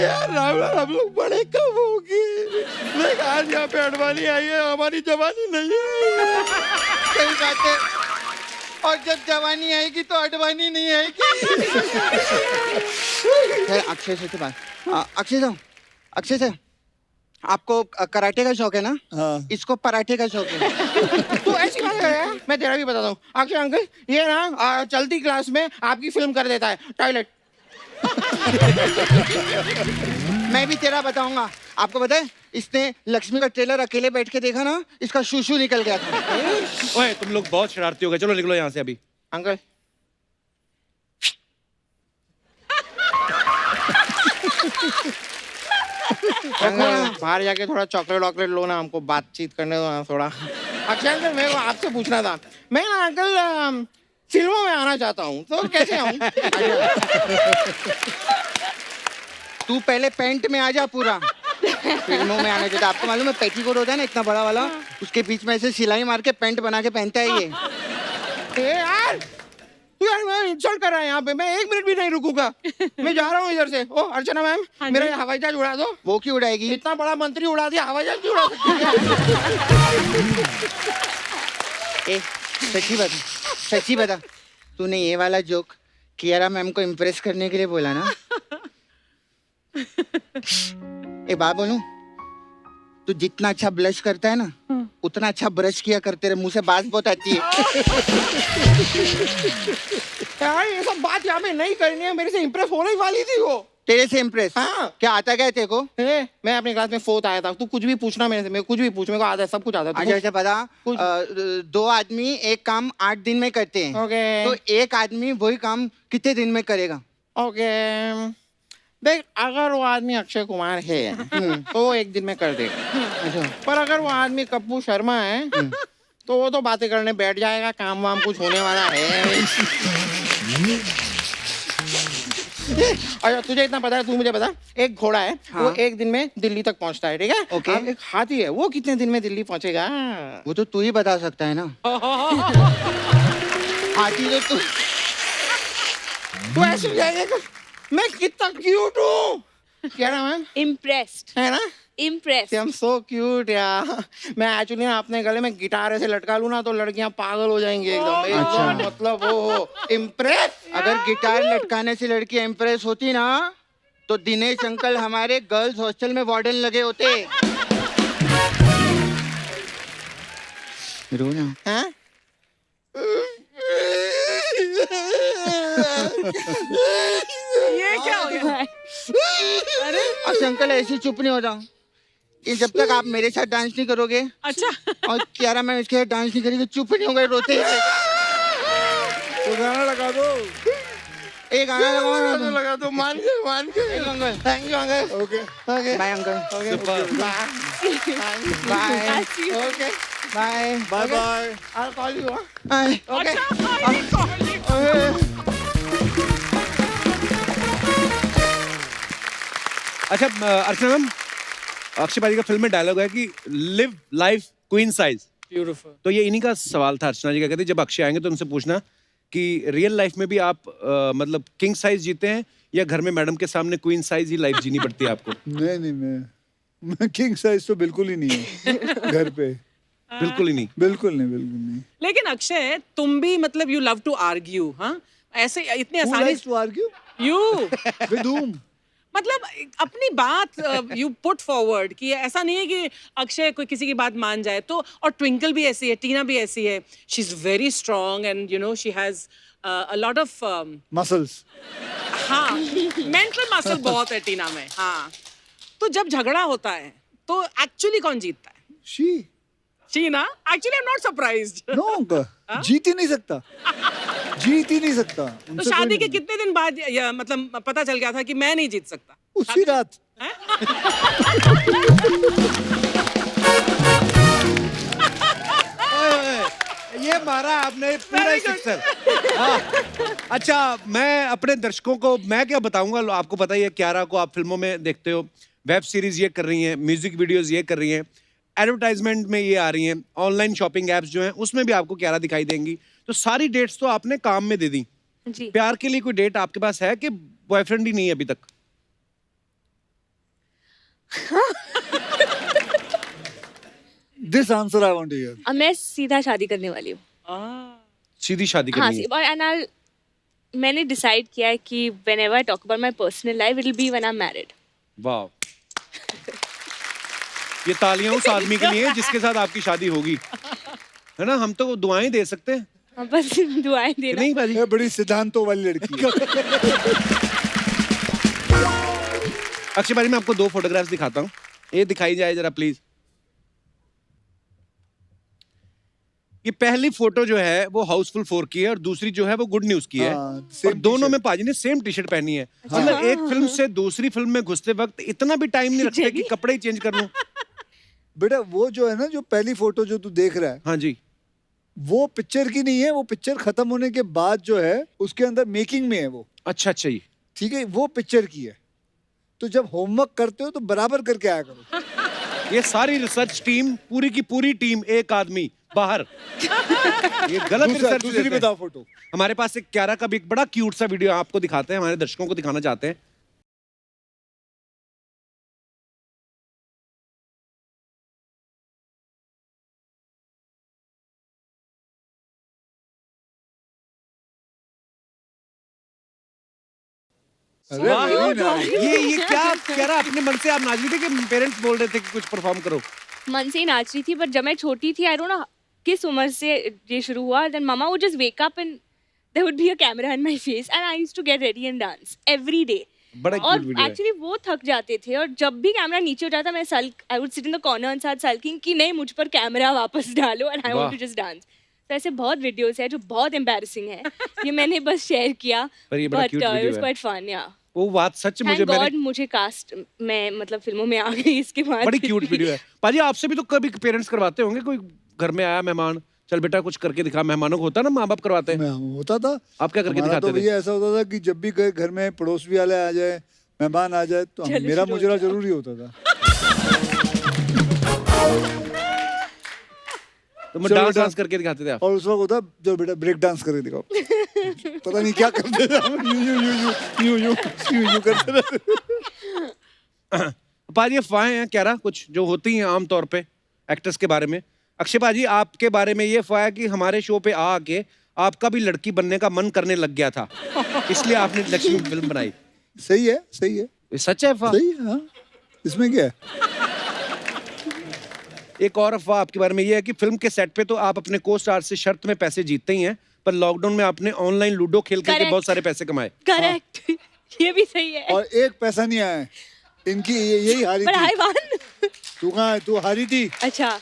S5: यार राम राम, हम लोग बड़े कब होंगे? देख आज यहाँ पे अडवाणी आई है, हमारी जवानी नहीं है।
S6: सही बात है। और जब जवानी आएगी तो अडवाणी नहीं आएगी। खैर, अक्षय से तो बात। अक्षय सर, आपको कराटे का शौक है ना?
S1: हाँ।
S6: इसको पराठे का शौक है।
S5: तो ऐसी बात है, मैं तेरा भी बताता हूँ। अक्षय अंकल, ये ना चलती क्लास में आपकी फिल्म कर देता है, टॉयलेट।
S6: मैं भी तेरा बताऊंगा। आपको पता है, इसने लक्ष्मी का ट्रेलर अकेले बैठ के देखा ना, इसका शूशू निकल गया था।
S4: ओए तुम लोग बहुत शरारती हो गए, चलो निकलो यहाँ से अभी।
S5: अंकल बाहर जाके थोड़ा चॉकलेट वॉकलेट लो ना, हमको बातचीत करने दो ना थोड़ा। अक्षय अंकल, मेरे को आपसे पूछना था, मैं ना अंकल फिल्मों में आना चाहता हूँ, तो कैसे आऊँ?
S6: तू पहले पैंट में आ जा पूरा। फिल्मों में आना चाहता। आपको मालूम है पेटीकोट होता है ना इतना बड़ा वाला, उसके बीच में ऐसे सिलाई मार के पैंट बना के पहनता है ये।
S5: यार तू यार मैं इंसल्ट कर रहा है यहाँ पे, मैं 1 मिनट भी नहीं रुकूंगा। मैं जा रहा हूँ इधर से। ओ अर्चना मैम, मेरा ये हवाई जहाज उड़ा दो।
S6: वो क्यों उड़ाएगी?
S5: इतना बड़ा मंत्री उड़ा दिया, हवाई जहाज क्यों उड़ा सकती?
S6: सच्ची बता, तूने ये वाला जोक कियारा मैम को इम्प्रेस करने के लिए बोला ना? एक बात बोलूं, तू जितना अच्छा ब्लश करता है ना, उतना अच्छा ब्रश किया कर, तेरे मुंह से बात बहुत आती है।
S5: यार ये सब बात यहाँ पे नहीं करनी है, मेरे से इम्प्रेस होने ही वाली थी वो।
S6: तेरे से इम्प्रेस?
S5: हाँ।
S6: क्या आता क्या है तेरे को?
S5: मैं अपनी क्लास में 4th आया था। तू कुछ भी पूछना मेरे से, मैं कुछ भी पूछ, मेरे को आता है, सब कुछ आता है।
S6: अच्छा बता, 2 आदमी एक काम 8 दिन में करते हैं।
S5: ओके।
S6: तो एक आदमी वही काम कितने दिन में करेगा?
S5: ओके देख, अगर वो आदमी अक्षय कुमार है तो वो 1 दिन में कर देगा।
S6: अच्छा।
S5: पर अगर वो आदमी कप्पू शर्मा है तो वो तो बातें करने बैठ जाएगा, काम वाम कुछ होने वाला है। अच्छा तुझे इतना पता है, तू मुझे बता, एक घोड़ा है,
S6: हाँ।
S5: वो 1 दिन में दिल्ली तक पहुंचता है, ठीक है?
S6: ओके।
S5: अब एक हाथी है, वो कितने दिन में दिल्ली पहुंचेगा?
S6: वो तो तू ही बता सकता है ना। हाथी तो
S5: तू ऐसे जाएगा, मैं कितना क्यूट हूँ। क्या नाम है?
S2: इम्प्रेस्ड
S5: है ना?
S2: Impressed.
S5: I am so cute यार। मैं एक्चुअली ना अपने गले में गिटार ऐसे लटका लूं ना तो लड़कियां पागल हो जाएंगी एकदम।
S6: अच्छा।
S5: मतलब वो इम्प्रेस।
S6: अगर गिटार लटकाने से लड़की इम्प्रेस होती ना, तो दिनेश अंकल हमारे गर्ल्स हॉस्टल में वार्डन लगे होते। रो ना।
S5: हाँ?
S3: ये क्या हो गया?
S5: अरे
S6: अच्छा अंकल, ऐसे चुप नहीं हो जाओ। ये जब तक आप मेरे साथ डांस नहीं करोगे,
S3: अच्छा
S6: और कियारा मैम इसके साथ डांस नहीं करेगी, चुप नहीं होंगे, रोते ही रहेंगे।
S1: तो गाना लगा दो।
S6: एक गाना लगाओ ना तुम।
S5: लगा तो मान के
S6: uncle.
S5: Thank you uncle.
S1: Okay
S5: okay
S6: bye uncle.
S5: Okay bye
S6: bye
S5: okay
S6: bye
S1: bye bye.
S5: I call you.
S6: Bye.
S5: Okay
S4: अच्छा अर्चना मैम, अक्षय पाजी का फिल्म में डायलॉग है कि live life queen size.
S3: Beautiful.
S4: तो ये इन्हीं का सवाल था। अर्चना जी का कहते जब अक्षय आएंगे तो उनसे पूछना कि रियल लाइफ में भी आप मतलब किंग साइज जीते हैं या घर में मैडम के सामने क्वीन साइज ही लाइफ जीनी पड़ती है आपको?
S1: नहीं, मैं किंग साइज तो बिल्कुल ही नहीं है घर पे।
S4: बिल्कुल ही नहीं।
S1: बिल्कुल नहीं।
S3: लेकिन अक्षय तुम भी मतलब यू लव टू आर्ग्यू, हाँ ऐसे इतनी
S1: Who
S3: आसानी
S1: likes to argue?
S3: You
S1: With whom?
S3: मतलब अपनी बात यू पुट फॉरवर्ड कि ऐसा नहीं है कि अक्षय कोई किसी की बात मान जाए। तो और ट्विंकल भी ऐसी है, टीना भी ऐसी है। She is very strong and you know she has a lot of
S1: Muscles.
S3: हाँ मेंटल मसल बहुत है टीना में। हाँ तो जब झगड़ा होता है तो एक्चुअली कौन जीतता है?
S1: She.
S3: Sheena. Actually I am not surprised.
S1: No, जीत ही नहीं सकता। जीत ही नहीं सकता।
S3: तो
S1: उनसे
S3: शादी
S1: कोई
S3: के
S1: नहीं।
S3: कितने दिन बाद मतलब पता चल गया था कि मैं नहीं जीत सकता?
S1: उसी रात।
S4: ये मारा आपने पूरा सिक्सर। हाँ। अच्छा मैं अपने दर्शकों को मैं क्या बताऊंगा, आपको पता ही है कियारा को आप फिल्मों में देखते हो, वेब सीरीज ये कर रही हैं, म्यूजिक वीडियोस ये कर रही हैं, एडवर्टाइजमेंट में ये आ रही हैं, ऑनलाइन शॉपिंग एप्स जो हैं उसमें भी आपको कियारा दिखाई देंगी। तो सारी डेट्स तो आपने काम में दे दी।
S2: जी।
S4: प्यार के लिए कोई डेट आपके पास है कि बॉयफ्रेंड ही नहीं है अभी तक?
S1: This answer I want to hear.
S2: मैं सीधा शादी करने वाली हूँ।
S4: सीधी शादी
S2: हाँ,
S4: करनी है?
S2: और मैंने डिसाइड किया है कि whenever I talk about my personal life, it'll be when I'm married.
S4: वाह, ये तालियां उस आदमी के लिए जिसके साथ आपकी शादी होगी, है ना? हम तो दुआएं दे सकते हैं।
S2: हाँ, बस दुआएं देना।
S4: नहीं बाजी,
S1: ये बड़ी सिद्धांतों वाली लड़की है।
S4: अक्षय भाई मैं आपको 2 फोटोग्राफ्स दिखाता हूँ, ये दिखाई जाए जरा प्लीज। ये पहली फोटो जो है वो हाउसफुल 4 की है और दूसरी जो है वो गुड न्यूज की है।
S1: हाँ,
S4: और दोनों में पाजी ने सेम टी शर्ट पहनी है। मतलब एक फिल्म से दूसरी फिल्म में घुसते वक्त इतना भी टाइम नहीं रखते कि कपड़े ही चेंज कर लूं।
S1: बेटा वो जो है ना, जो पहली फोटो जो तू देख रहा है,
S4: हाँ जी,
S1: वो पिक्चर की नहीं है, वो पिक्चर खत्म होने के बाद जो है उसके अंदर मेकिंग में है वो।
S4: अच्छा अच्छा जी,
S1: ठीक है, वो पिक्चर की है। तो जब होमवर्क करते हो तो बराबर करके आया करो।
S4: ये सारी रिसर्च टीम, पूरी की पूरी टीम, एक आदमी बाहर, ये गलत रिसर्च।
S1: दूसरी बताओ फोटो।
S4: हमारे पास एक क्यारा का भी एक बड़ा क्यूट सा वीडियो आपको दिखाते हैं, हमारे दर्शकों को दिखाना चाहते हैं।
S1: अरे very nice।
S4: ये क्या क्यारा अपने मन से आप नाच रही थी कि पेरेंट्स बोल रहे थे कि कुछ परफॉर्म करो?
S2: मन से ही नाच रही थी, पर जब मैं छोटी थी, आई डोंट नो किस उम्र से ये शुरू हुआ, then mamma would just wake up and there would be a camera in my face and I used to get ready and dance every day.
S4: बड़ा
S2: और
S4: क्यूट वीडियो है।
S2: एक्चुअली वो थक जाते थे और जब भी कैमरा नीचे हो जाता, मैं I would sit in the corner and start sulking कि नहीं, मुझ पर कैमरा वापस डालो and I want to just dance. तो ऐसे बहुत वीडियोस है जो बहुत एम्बैरेसिंग है, ये मैंने बस शेयर किया,
S4: पर ये बड़ा
S2: but
S4: cute
S2: it
S4: video
S2: was
S4: है।
S2: Quite fun. या
S4: वो बात सच मुझे
S2: थैंक
S4: मैंने
S2: गॉड मुझे कास्ट में मतलब फिल्मों में आ गई इसके बाद।
S4: बड़ी क्यूट वीडियो है। पाजी आपसे भी तो कभी पेरेंट्स करवाते होंगे, कोई घर में आया मेहमान, चल बेटा कुछ करके दिखा, मेहमानों को होता ना, माँ बाप करवाते हैं।
S1: होता था।
S4: आप क्या करके
S1: हमारा
S4: दिखाते
S1: तो
S4: थे?
S1: भैया ऐसा होता था कि जब भी घर में पड़ोस भी वाले आ जाए, मेहमान आ जाए, तो मेरा मुजरा जरूरी होता था।
S4: तो मैं डांस करके दिखाते थे आप?
S1: और उस वक्त होता, जो बेटा ब्रेक डांस करके दिखाओ। पता नहीं क्या करते थे हम, यूं करते रहते।
S4: पाजी अफवाहें हैं क्या कुछ जो होती हैं आम तौर पे एक्टर्स के बारे में? अक्षय पाजी आपके बारे में ये अफवाह है कि हमारे शो पे आके आपका भी लड़की बनने का मन करने लग गया था, इसलिए आपने लक्ष्मी फिल्म बनाई।
S1: सही है, सही है।
S4: ये सच है अफवाह?
S1: सही है, हाँ। इसमें क्या है?
S4: एक और अफवाह आपके बारे में ये है कि फिल्म के सेट पे तो आप अपने को स्टार से शर्त में पैसे जीतते ही हैं, पर लॉकडाउन में आपने ऑनलाइन लूडो खेल करके बहुत सारे पैसे कमाए।
S2: करेक्ट, ये भी सही है।
S1: और एक पैसा नहीं आया है इनकी, यही हारी
S2: पर आई
S1: थी।
S2: वन।
S1: तू कहाँ है? तू हारी थी।
S2: अच्छा,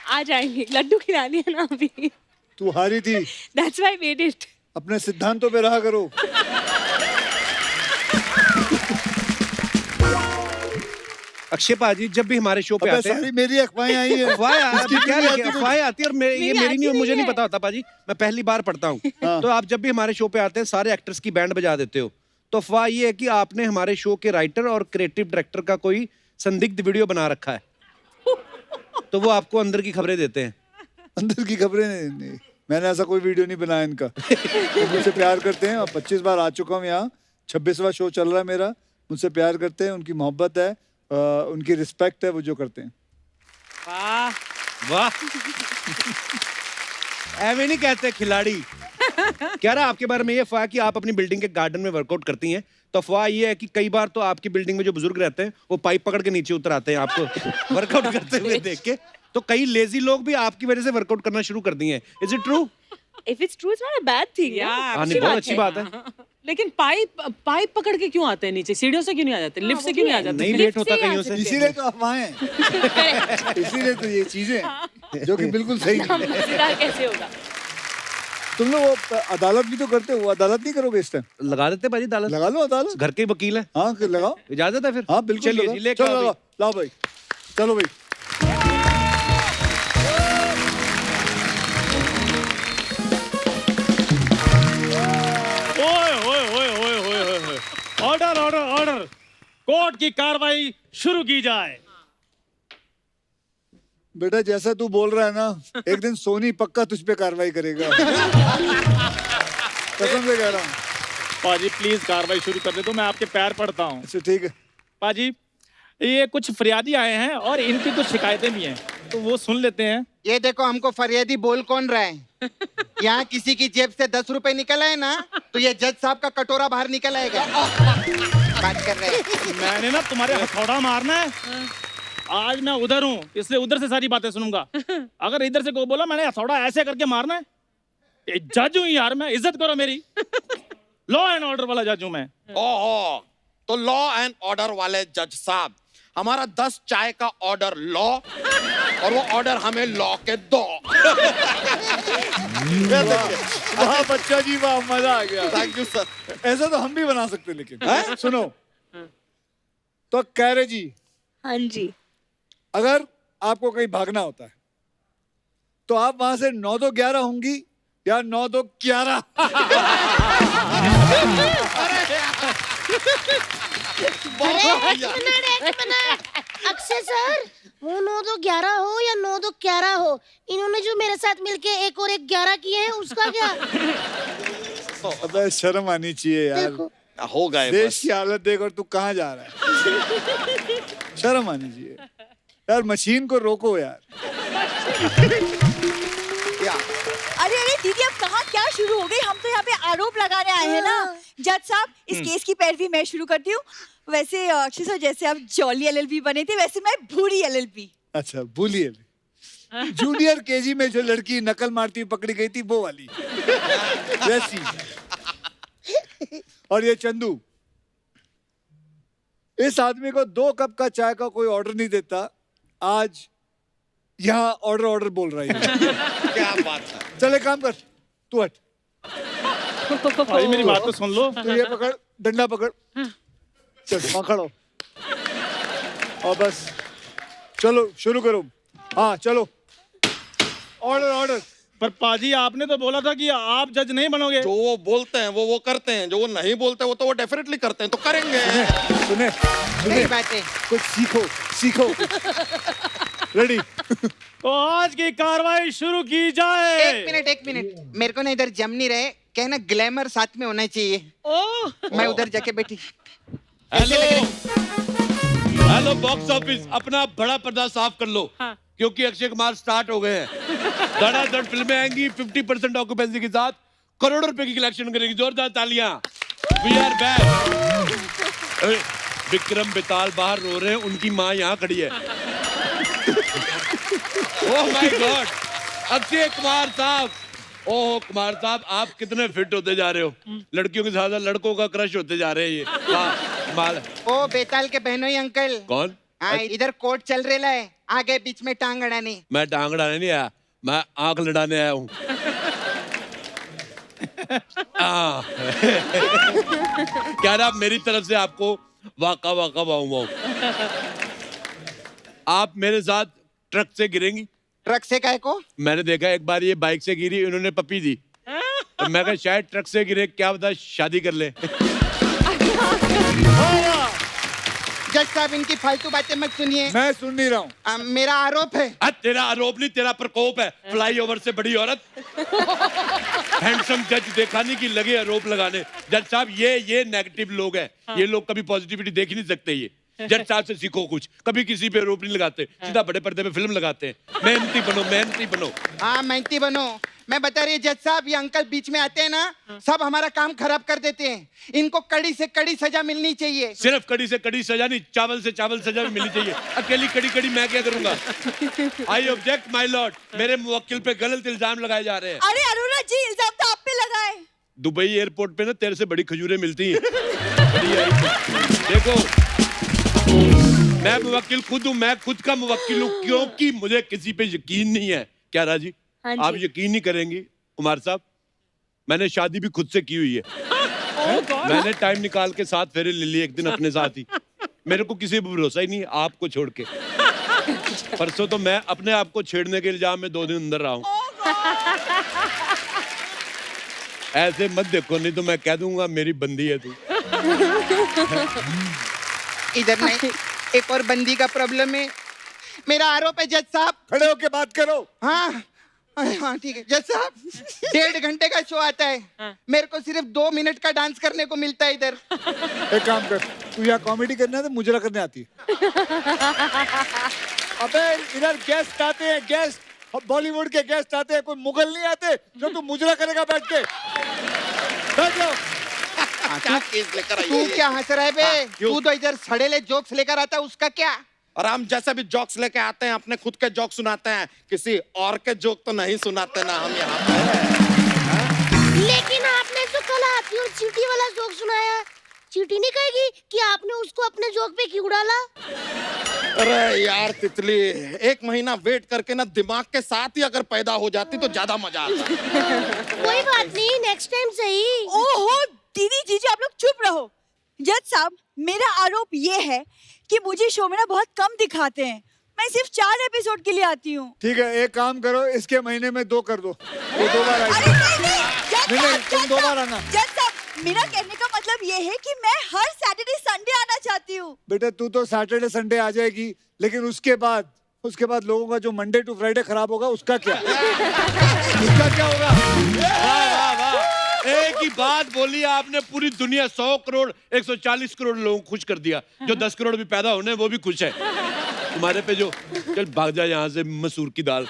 S2: आ जाएंगे, लड्डू खिला लिया ना अभी।
S1: तू हारी थी।
S2: That's why I made it.
S1: अपने सिद्धांतों पे रहा करो।
S4: अक्षय पाजी जब भी हमारे शो पे आते हैं,
S1: सारी मेरी अफवाहें आई है।
S4: अफवाहें आती है और ये मेरी नहीं, मुझे नहीं
S2: है।
S4: पता होता पाजी, मैं पहली बार पढ़ता हूँ। तो आप जब भी हमारे शो पे आते हैं सारे एक्टर्स की बैंड बजा देते हो, तो अफवाह ये है कि आपने हमारे शो के राइटर और क्रिएटिव डायरेक्टर का कोई संदिग्ध वीडियो बना रखा है, तो वो आपको अंदर की खबरें देते हैं।
S1: अंदर की खबरें नहीं, मैंने ऐसा कोई वीडियो नहीं बनाया इनका। वो मुझसे प्यार करते हैं और 25 बार आ चुका हूँ यहाँ, 26वां शो चल रहा है मेरा। मुझसे प्यार करते हैं, उनकी मोहब्बत है, उनकी रिस्पेक्ट है, वो जो करते हैं।
S3: वाह
S4: वाह, ऐਵੇਂ नहीं कहते खिलाड़ी। क्या रहा आपके बारे में ये अफवाह कि आप अपनी बिल्डिंग के गार्डन में वर्कआउट करती हैं, तो अफवाह ये है कि कई बार तो आपकी बिल्डिंग में जो बुजुर्ग रहते हैं वो पाइप पकड़ के नीचे उतर आते हैं आपको वर्कआउट करते हुए देख के, तो कई लेजी लोग भी आपकी वजह से वर्कआउट करना शुरू कर दिए हैं। Is it true?
S2: If it's true, it's not a bad thing.
S3: Yeah,
S4: नहीं, बहुत अच्छी बात है।
S3: लेकिन पाइप पकड़ के क्यों आते हैं नीचे? सीढ़ियों से क्यों नहीं आ जाते? लिफ्ट से क्यों नहीं आ जाते?
S4: नहीं लेट होता कहीं से।
S1: इसीलिए तो अफवाहें, इसीलिए तो ये चीजें जो कि बिल्कुल सही नहीं है।
S2: मजेदार कैसे होगा?
S1: तुम लोग वो अदालत भी तो करते हो, अदालत नहीं करोगे इस टाइम?
S4: लगा देते भाजी अदालत,
S1: लगा लो अदालत,
S4: घर के ही वकील है।
S1: हाँ लगाओ,
S4: इजाजत है फिर?
S1: हाँ बिल्कुल
S4: चलिए
S1: लगाओ।
S4: जी, लेके
S1: चलो
S4: आओ
S1: लगाओ, लाओ भाई, चलो भाई।
S8: ऑर्डर ऑर्डर ऑर्डर, कोर्ट की कार्रवाई शुरू की जाए।
S1: बेटा जैसा तू बोल रहा है ना, एक दिन सोनी पक्का तुझ पे कार्रवाई करेगा। कसम से कह रहा हूँ।
S8: पाजी प्लीज कार्रवाई शुरू कर दे तो मैं आपके पैर पड़ता हूँ।
S1: अच्छा ठीक है
S8: पाजी ये कुछ फरियादी आए हैं और इनकी कुछ शिकायतें भी हैं तो वो सुन लेते हैं।
S6: ये देखो हमको फरियादी बोल कौन रहा है? यहाँ किसी की जेब से 10 रुपए निकल आए ना तो ये जज साहब का कटोरा बाहर निकल आएगा। बात कर रहे हैं।
S8: मैंने ना तुम्हारे हथौड़ा मारना है। आज मैं उधर हूँ इसलिए उधर से सारी बातें सुनूंगा। अगर इधर से कोई बोला मैंने हथौड़ा ऐसे करके मारना है। ये जज हूँ यार मैं, इज्जत करो मेरी। लॉ एंड ऑर्डर वाला जज हूँ मैं।
S13: ओहो, तो लॉ एंड ऑर्डर वाले जज साहब, हमारा 10 चाय का ऑर्डर लॉ और वो ऑर्डर हमें लॉ के दो।
S1: वाह बच्चा जी वाह, मजा आ गया।
S13: Thank you sir.
S1: ऐसा तो हम भी बना सकते हैं लेकिन सुनो तो कह रहे जी,
S2: हाँ जी,
S1: अगर आपको कहीं भागना होता है तो आप वहां से 9-2-11 होंगी या 9-2-11?
S9: एक मिनट अक्षय सर, वो 9-2-11 हो या 9-2-11 हो, इन्होंने जो मेरे साथ मिलके एक और एक 11 किए हैं उसका क्या?
S1: अबे शर्म आनी चाहिए यार।
S9: देखो
S13: हो गए
S1: देश
S13: बस।
S1: की हालत देख और तू कहाँ जा रहा है। शर्म आनी चाहिए यार, मशीन को रोको यार।
S14: अरे अरे दीदी अब कहाँ क्या शुरू हो गई? हम तो यहाँ पे आरोप लगाने आए हैं ना। जज साहब इस केस की पैरवी मैं शुरू करती हूँ। वैसे अक्षय सर जैसे आप जॉली एलएलबी बने थे वैसे मैं भूरी एलएलबी।
S1: अच्छा भूलिए, जूनियर केजी में जो लड़की नकल मारती हुई पकड़ी गई थी वो वाली वैसी। और ये चंदू, इस आदमी को 2 कप का चाय का कोई ऑर्डर नहीं देता, आज यहाँ ऑर्डर बोल रहा है।
S13: क्या बात है।
S1: चल एक काम कर, तू हट।
S8: भाई मेरी बात तो सुन लो।
S1: तू ये पकड़, डंडा पकड़, चल वहाँ खड़ो और बस चलो शुरू करो। हाँ चलो, ऑर्डर।
S8: पर पाजी आपने तो बोला था कि आप जज नहीं बनोगे।
S13: जो वो बोलते हैं वो करते हैं, जो वो नहीं बोलते वो तो वो डेफिनेटली करते हैं, तो करेंगे।
S1: सुने
S6: सही बात है।
S1: कुछ सीखो। रेडी?
S8: तो आज की कार्रवाई शुरू की जाए।
S6: एक मिनट मेरे को ना इधर जम नहीं रहे, क्या ना ग्लैमर साथ में होना चाहिए। मैं उधर जाके बैठी।
S4: हेलो बॉक्स ऑफिस, अपना बड़ा पर्दा साफ कर लो। क्योंकि अक्षय कुमार स्टार्ट हो गए हैं। धड़ाधड़ फिल्में आएंगी 50% ऑक्यूपेंसी के साथ, करोड़ों रुपए की कलेक्शन करेंगी। जोरदार तालियां। We are back. Vikram Betal बाहर रो रहे हैं, उनकी माँ यहाँ खड़ी है। Oh my God, Akshay Kumar साहब। ओह कुमार साहब, आप कितने फिट होते जा रहे हो। लड़कियों के साथ लड़कों का क्रश होते जा रहे हैं ये। माल।
S6: ओ बेताल के बहनोई अंकल।
S4: कौन?
S6: हाँ इधर कोर्ट चल रहा है, आगे बीच में टांग अड़ानी।
S4: मैं टांग अड़ाने नहीं आया, मैं आंख लड़ाने आया हूँ। क्या ना, मेरी तरफ से आपको वाका वाऊ। आप मेरे साथ ट्रक से गिरेंगी।
S6: ट्रक से काहे को?
S4: मैंने देखा एक बार ये बाइक से गिरी, इन्होंने पपी दी, तो मैं कहा शायद ट्रक से गिरे, क्या पता शादी कर ले।
S6: जज साहब इनकी फालतू बातें मत सुनिए।
S1: मैं सुन नहीं रहा हूँ।
S6: मेरा आरोप है।
S4: तेरा आरोप नहीं, तेरा प्रकोप है। फ्लाईओवर से बड़ी औरत। हैंडसम जज देखा नहीं कि लगे आरोप लगाने। जज साहब ये नेगेटिव लोग हैं। ये लोग कभी पॉजिटिविटी देख ही नहीं सकते। ये जज साहब से सीखो कुछ, कभी किसी पे आरोप नहीं लगाते, सीधा बड़े पर्दे पे फिल्म लगाते हैं। मेहनती बनो।
S6: हाँ मेहनती बनो। मैं बता रही जज साहब, ये अंकल बीच में आते हैं ना, सब हमारा काम खराब कर देते हैं। इनको कड़ी से कड़ी सजा मिलनी चाहिए।
S4: सिर्फ कड़ी से कड़ी सजा नहीं, चावल से चावल सजा भी मिलनी चाहिए। अकेली कड़ी मैं क्या करूंगा? आई ऑब्जेक्ट माय लॉर्ड, मेरे मुवक्किल पे गलत इल्जाम लगाए जा रहे हैं।
S14: अरे अरुणा जी, इल्जाम तो आप पे लगाए।
S4: दुबई एयरपोर्ट पे ना तेरे से बड़ी खजूरें मिलती हैं। देखो मैं मुवक्किल खुद हूँ, मैं खुद का मुवक्किल हूँ, क्योंकि मुझे किसी पे यकीन नहीं है। क्या राजी? आप यकीन नहीं करेंगी कुमार साहब, मैंने शादी भी खुद से की हुई है। मैंने टाइम निकाल के 7 फेरे ले लिए एक दिन अपने साथ ही। मेरे को किसी पे भरोसा ही नहीं, आपको छोड़ के। परसों तो मैं अपने आप को छेड़ने के इल्जाम में 2 दिन अंदर रहा हूँ। ऐसे मत देखो, नहीं तो मैं कह दूंगा मेरी बंदी है तू।
S6: इधर नहीं, एक और बंदी का प्रॉब्लम है। मेरा आरोप है जज साहब।
S1: खड़े होके बात करो।
S6: हाँ हाँ ठीक है जज साहब 1.5 घंटे का शो आता है मेरे को सिर्फ 2 मिनट का डांस करने को मिलता है इधर।
S1: एक काम कर, तू यहाँ कॉमेडी करना है तो मुजरा करने आती है। अबे इधर गेस्ट आते हैं, गेस्ट बॉलीवुड के गेस्ट आते हैं, कोई मुगल नहीं आते जो तू मुजरा करेगा बैठ के। बैठ जाओ।
S13: क्या केस लेकर आई
S6: तू
S13: है?
S6: क्या हंस रहा है बे? तू तो इधर सड़ेले जोक्स लेकर आता है, उसका क्या?
S13: और हम जैसे भी जोक्स लेके आते हैं अपने खुद के जोक सुनाते हैं, किसी और के जोक तो नहीं सुनाते ना हम यहाँ पे।
S9: लेकिन आपने तो कल हाथी और चींटी वाला जोक सुनाया, चींटी नहीं कहेगी कि आपने उसको अपने जोक पे क्यों डाला?
S13: अरे यार तितली, 1 महीना वेट करके ना दिमाग के साथ ही अगर पैदा हो जाती तो ज्यादा मजा आता।
S9: कोई बात नहीं, नेक्स्ट टाइम सही।
S14: ओहो दीदी जीजी आप लोग चुप रहो। जज साहब मेरा आरोप ये है कि मुझे शो में ना बहुत कम दिखाते हैं, मैं सिर्फ 4 एपिसोड के लिए आती हूँ।
S1: ठीक है, एक काम करो, इसके महीने में 2 कर दो, वो 2 बार आएगी। नहीं, तुम 2 बार आना।
S14: जज साहब मेरा कहने का मतलब ये है कि मैं हर सैटरडे संडे आना चाहती हूँ।
S1: बेटा तू तो सैटरडे संडे आ जाएगी, लेकिन उसके बाद लोगों का जो मंडे टू फ्राइडे खराब होगा उसका क्या? उसका क्या होगा?
S4: वाह वाह वाह, एक ही बात बोली आपने, पूरी दुनिया 100 करोड़ 140 करोड़ लोगों को खुश कर दिया। जो 10 करोड़ भी पैदा होने वो भी खुश है तुम्हारे पे। जो चल भाग जा यहाँ से मसूर की दाल।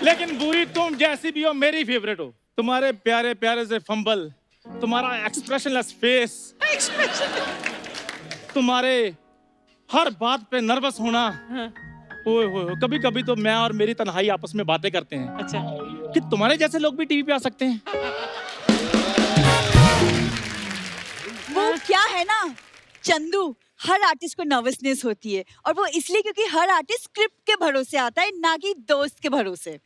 S8: लेकिन बुरी तुम जैसी भी हो मेरी फेवरेट हो। तुम्हारे प्यारे प्यारे से फंबल, तुम्हारा एक्सप्रेशनलेस फेस, तुम्हारे हर बात पे नर्वस होना। ओए होए, कभी कभी तो मैं और मेरी तन्हाई आपस में बातें करते हैं
S3: अच्छा
S8: कि तुम्हारे जैसे लोग भी टीवी पे आ सकते हैं।
S14: वो क्या है ना चंदू, हर आर्टिस्ट को नर्वसनेस होती है और वो इसलिए क्योंकि हर आर्टिस्ट स्क्रिप्ट के भरोसे आता है ना कि दोस्त के भरोसे।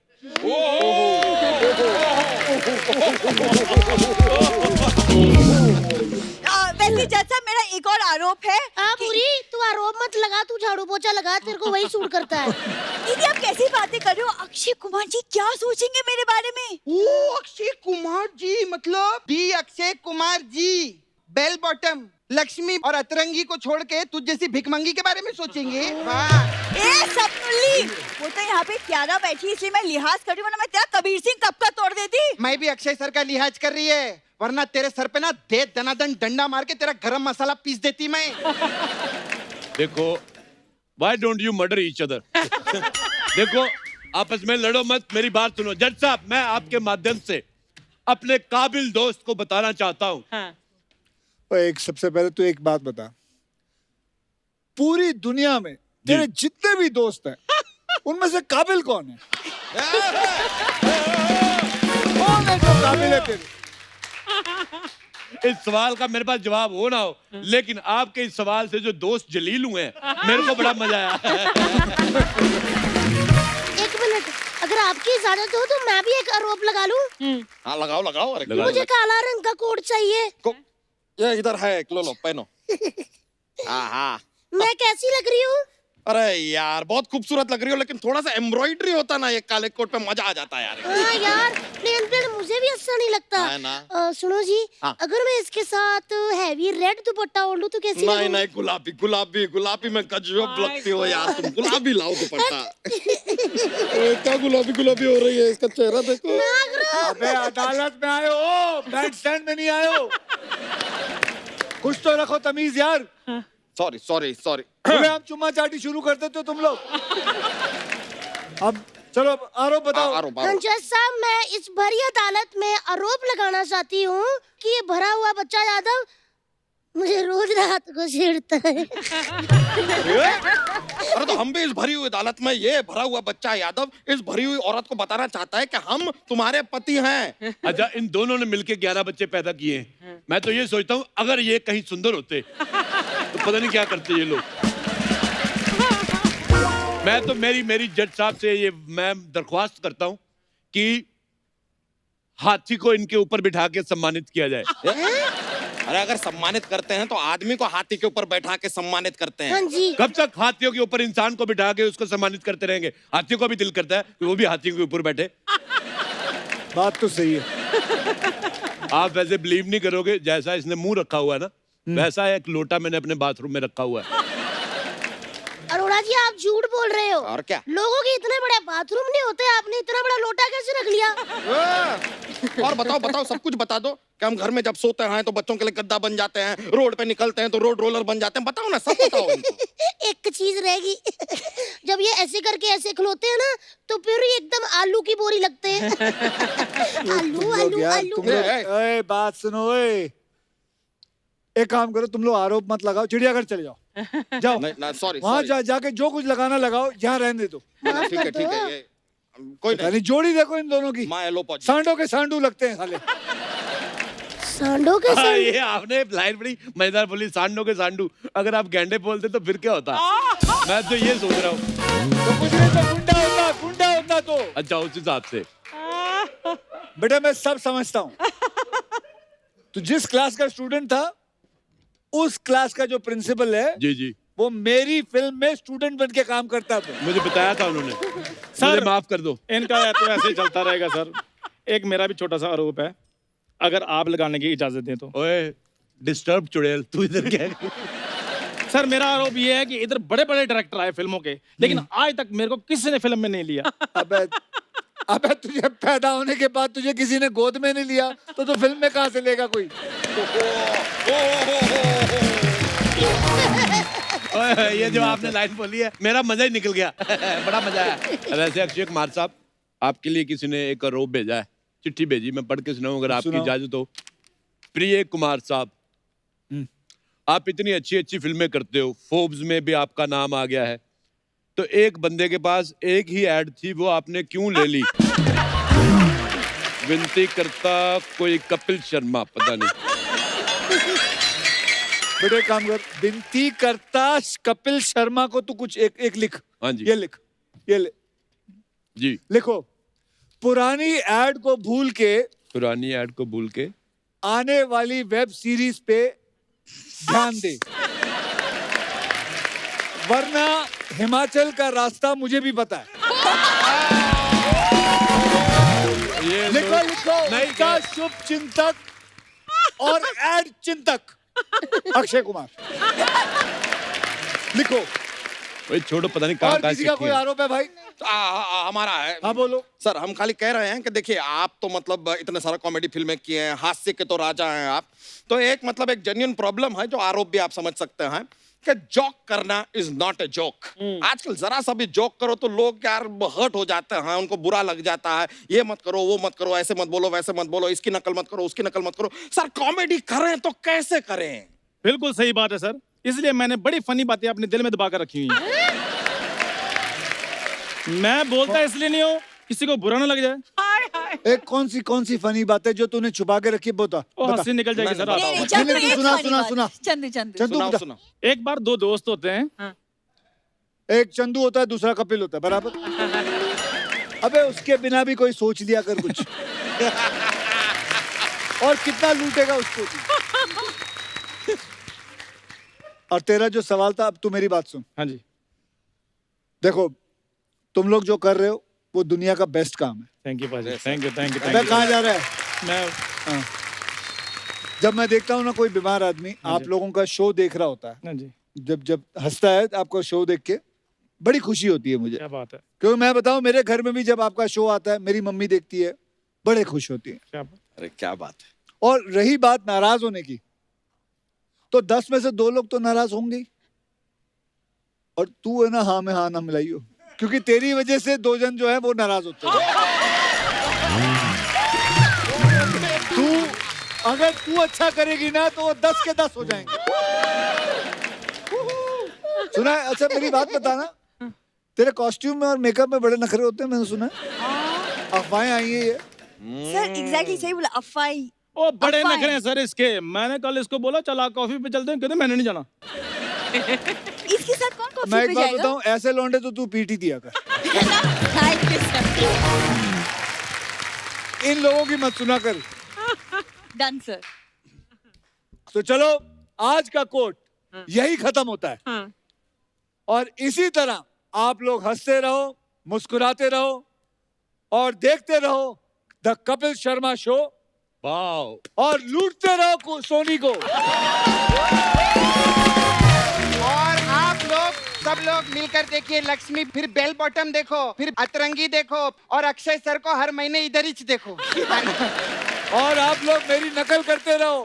S14: वैसे जज साहब मेरा एक और आरोप है।
S9: पूरी तू आरोप मत लगा, तू झाड़ू पोछा लगा, तेरे को वही सूट करता है।
S14: दीदी आप कैसी बातें कर रहे हो? अक्षय कुमार जी क्या सोचेंगे मेरे बारे में?
S6: ओ अक्षय कुमार जी, मतलब D Akshay Kumar ji bell bottom Lakshmi और अतरंगी को छोड़ के तुझ जैसी भिखमंगी के बारे में सोचेंगे? वाह।
S14: ए सपनुल्ली, वो तो यहाँ पे क्यारा बैठी इसलिए मैं लिहाज कर रही हूँ, वरना मैं तेरा कबीर सिंह कब का तोड़ देती।
S6: मैं भी अक्षय सर का लिहाज कर रही है, वरना तेरे सर पे ना दे दनादन डंडा मार के तेरा गरम मसाला पीस देती मैं।
S4: देखो, why don't you murder each other? देखो, आपस में लड़ो मत, मेरी बात सुनो। जज साहब, मैं आपके माध्यम से अपने काबिल दोस्त को बताना चाहता हूँ।
S3: हाँ।
S1: एक सबसे पहले तो एक बात बता, पूरी दुनिया में तेरे जितने भी दोस्त हैं उनमें से काबिल कौन है? कौन है जो काबिल है तेरे?
S4: इस सवाल का मेरे पास जवाब हो ना हो, लेकिन आपके इस सवाल से जो दोस्त जलील हुए हैं मेरे को बड़ा मजा आया।
S9: एक मिनट, अगर आपकी इजाजत हो तो मैं भी एक आरोप लगा लूं?
S13: हाँ लगाओ लगाओ। अरे
S9: मुझे काला रंग का कोट चाहिए।
S13: ये इधर है, लो पहनो। हाँ हाँ।
S9: मैं कैसी लग रही हूँ?
S13: अरे यार बहुत खूबसूरत लग रही हो, लेकिन थोड़ा सा एम्ब्रॉयडरी होता ना ये काले कोट पे, मजा आ जाता है यार।
S9: हाँ यार, प्लेन प्लेन मुझे भी अच्छा नहीं लगता।
S13: है ना?
S9: सुनो जी,
S13: हाँ।
S9: अगर मैं इसके साथ हैवी रेड दुपट्टा ओढ़ लूं तो कैसी
S13: नहीं
S9: लगूंगी?
S13: नहीं, गुलाबी गुलाबी गुलाबी में गजब लगती हो यार तुम। गुलाबी लाओ दुपट्टा। क्या गुलाबी गुलाबी हो रही है, इसका चेहरा देखो।
S1: अबे अदालत में आए हो, बैंड स्टैंड में नहीं आए हो। कुछ तो रखो तमीज यार।
S13: Sorry sorry sorry.
S1: अबे हम चुम्मा चाटी शुरू कर देते हो तुम लोग। अब चलो आरोप बताओ।
S9: जज साहब, मैं इस भरी अदालत में आरोप लगाना चाहती हूँ कि ये भरा हुआ बच्चा यादव मुझे रोज रात को छेड़ता है।
S13: अरे तो हम भी इस भरी हुई अदालत में ये भरा हुआ बच्चा यादव इस भरी हुई औरत को बताना चाहता है कि हम तुम्हारे पति हैं।
S4: अच्छा, इन दोनों ने मिलके 11 बच्चे पैदा किए हैं। मैं तो ये सोचता हूँ अगर ये कहीं सुंदर होते तो पता नहीं क्या करते ये लोग। मैं तो मेरी जज साहब से ये मैं दरख्वास्त करता हूँ कि हाथी को इनके ऊपर बिठा के सम्मानित किया जाए।
S13: अरे अगर सम्मानित करते हैं तो आदमी को हाथी के ऊपर बैठा के सम्मानित करते हैं।
S9: हाँ जी।
S4: कब तक हाथियों के ऊपर इंसान को बिठा के उसको सम्मानित करते रहेंगे? हाथियों को भी दिल करता है कि वो भी हाथियों के ऊपर बैठे।
S1: बात तो सही है।
S4: आप वैसे बिलीव नहीं करोगे, जैसा इसने मुंह रखा हुआ है ना, वैसा एक लोटा मैंने अपने बाथरूम में रखा हुआ है।
S9: अरोड़ा जी आप झूठ बोल रहे हो।
S13: और क्या?
S9: लोगों के इतने बड़े बाथरूम नहीं होते, आपने इतना बड़ा लोटा कैसे रख लिया?
S13: और बताओ सब कुछ बता दो कि हम घर में जब सोते हैं तो बच्चों के लिए गद्दा बन जाते हैं, रोड पे निकलते हैं तो रोड रोलर बन जाते हैं। बताओ ना, सब बताओ इनको।
S9: एक चीज रहेगी, जब ये ऐसे करके ऐसे खिलौते हैं ना तो फिर ये एकदम आलू की बोरी लगते हैं। आलू आलू आलू।
S1: ए, बात सुनो। एक काम करो, तुम लोग आरोप मत लगाओ, चिड़ियाघर चले जाओ। जाओ
S13: नहीं, सॉरी,
S1: वहाँ जाके जो कुछ लगाना लगाओ, यहाँ रहने दो।
S13: ठीक है, ये कोई नहीं।
S1: जोड़ी देखो इन दोनों की, सांडों के सांडू लगते हैं साले।
S9: सांडों के सांडू?
S4: ये आपने लाइन बड़ी मजेदार बोली, सांडों के सांडू। अगर आप गैंडे बोलते तो फिर क्या होता? मैं तो ये सोच रहा हूँ।
S1: तो कुछ नहीं, तो गुंडा होता तो।
S4: अच्छा, उस हिसाब से।
S1: बेटा मैं सब समझता हूँ। तो जिस क्लास का स्टूडेंट था, उस क्लास का जो प्रिंसिपल है,
S4: जी,
S1: वो मेरी फिल्म में स्टूडेंट बन के काम करता था।
S4: मुझे बताया था उन्होंने।
S8: सर
S4: माफ कर दो।
S8: इनका तो ऐसे ही चलता रहेगा सर। एक मेरा भी छोटा सा आरोप है, अगर आप लगाने की इजाजत दें तो।
S4: ओए डिस्टर्ब चुड़ैल, तू इधर क्या है?
S8: सर मेरा आरोप ये है कि इधर बड़े बड़े डायरेक्टर आए फिल्मों के, लेकिन आज तक मेरे को किसी ने फिल्म में नहीं लिया।
S1: अबे तुझे पैदा होने के बाद तुझे किसी ने गोद में नहीं लिया तो फिल्म में कहाँ से लेगा कोई?
S4: ये जो आपने लाइन बोली है, मेरा मजा ही निकल गया। बड़ा मजा आया। वैसे अक्षय कुमार साहब, आपके लिए किसी ने एक आरोप भेजा है, चिट्ठी भेजी, मैं पढ़ के सुनाऊं अगर आपकी इजाजत हो। प्रिय कुमार साहब, आप इतनी अच्छी अच्छी फिल्में करते हो, फोर्ब्स में भी आपका नाम आ गया है, तो एक बंदे के पास एक ही ऐड थी, वो आपने क्यों ले ली? विनती करता कोई कपिल शर्मा, पता नहीं।
S1: बेटे काम कर, विनती करता कपिल शर्मा को तू कुछ एक लिख।
S4: हाँ जी,
S1: ये लिख, ये ले
S4: जी,
S1: लिखो। पुरानी ऐड को भूल के आने वाली वेब सीरीज पे ध्यान दे, वरना हिमाचल का रास्ता मुझे भी पता है।
S4: ये
S1: लिखो
S4: नहीं
S1: उसका शुभ चिंतक और ऐड चिंतक अक्षय कुमार। लिखो।
S13: भाई छोड़ो, पता नहीं
S1: और किसी का कोई आरोप है भाई?
S13: हमारा है।
S1: हाँ बोलो
S13: सर। हम खाली कह रहे हैं कि देखिए, आप तो मतलब इतने सारे कॉमेडी फिल्में किए हैं, हास्य के तो राजा हैं आप। तो एक मतलब एक जेन्युइन प्रॉब्लम है, जो आरोप भी आप समझ सकते हैं, कि जोक करना इज नॉट ए जोक। आजकल जरा सा भी जोक करो तो लोग यार हर्ट हो जाते हैं, उनको बुरा लग जाता है। ये मत करो, वो मत करो, ऐसे मत बोलो, वैसे मत बोलो, इसकी नकल मत करो, उसकी नकल मत करो। सर कॉमेडी करें तो कैसे करें?
S8: बिल्कुल सही बात है सर, इसलिए मैंने बड़ी फनी बातें अपने दिल में दबा कर रखी हुई हैं। मैं बोलता इसलिए नहीं हूँ किसी को बुरा ना लग जाए।
S1: एक कौन सी फनी बात है जो तूने छुपा के रखी है? बता।
S8: हंसी निकल जाएगी सर।
S1: सुना।
S8: एक बार दो दोस्त होते हैं,
S1: एक चंदू होता है, दूसरा कपिल होता है, बराबर? अबे उसके बिना भी कोई सोच लिया कर कुछ। और कितना लूटेगा उसको? और तेरा जो सवाल था, अब तू मेरी बात सुन।
S8: हाँ जी।
S1: देखो, तुम लोग जो कर रहे हो वो दुनिया का बेस्ट काम है।
S8: थैंक यू पाजी, थैंक यू।
S1: कहाँ जा रहा है?
S8: मैं
S1: जब मैं देखता हूँ ना कोई बीमार आदमी आप लोगों का शो देख रहा होता है,
S8: जी,
S1: जब हंसता है आपका शो देख के बड़ी खुशी होती है मुझे।
S8: क्या बात है।
S1: क्योंकि मैं बताऊं, मेरे घर में भी जब आपका शो आता है, मेरी मम्मी देखती है, बड़े खुश होती है।
S8: क्या बात?
S13: अरे क्या बात है।
S1: और रही बात नाराज होने की, तो 10 में से 2 लोग तो नाराज होंगे ही। और तू है ना, हाँ में हाँ ना मिलाइयो, क्योंकि तेरी वजह से 2 जन जो है वो नाराज होते हैं। अगर तू अच्छा करेगी ना तो वो 10 के 10 हो जाएंगे। सुना है? अच्छा मेरी बात बताना, तेरे कॉस्ट्यूम में और मेकअप में बड़े नखरे होते हैं, मैंने सुना है। अफवाहें आई है ये।
S14: सर एग्जैक्टली सही बोला, अफवाही।
S8: ओ बड़े नखरे हैं सर इसके। मैंने कल इसको बोला चला कॉफी पे चलते हैं, कहते मैंने नहीं जाना।
S14: इसके साथ कौन कॉफी
S1: मैं
S14: पे
S1: एक बात
S14: जाएगा?
S1: बताऊं, ऐसे लौंडे तो तू पीटी दिया कर। इन लोगों की मत सुना कर।
S14: Done sir.
S1: तो चलो, आज का कोट यही खत्म होता है। और इसी तरह आप लोग हंसते रहो, मुस्कुराते रहो और देखते रहो द कपिल शर्मा शो।
S4: वाह।
S1: और लूटते रहो सोनी को।
S5: और आप लोग
S6: सब लोग मिलकर देखिए लक्ष्मी, फिर बेल बॉटम देखो, फिर अतरंगी देखो, और अक्षय सर को हर महीने इधर ही देखो।
S1: और आप लोग मेरी नकल करते रहो।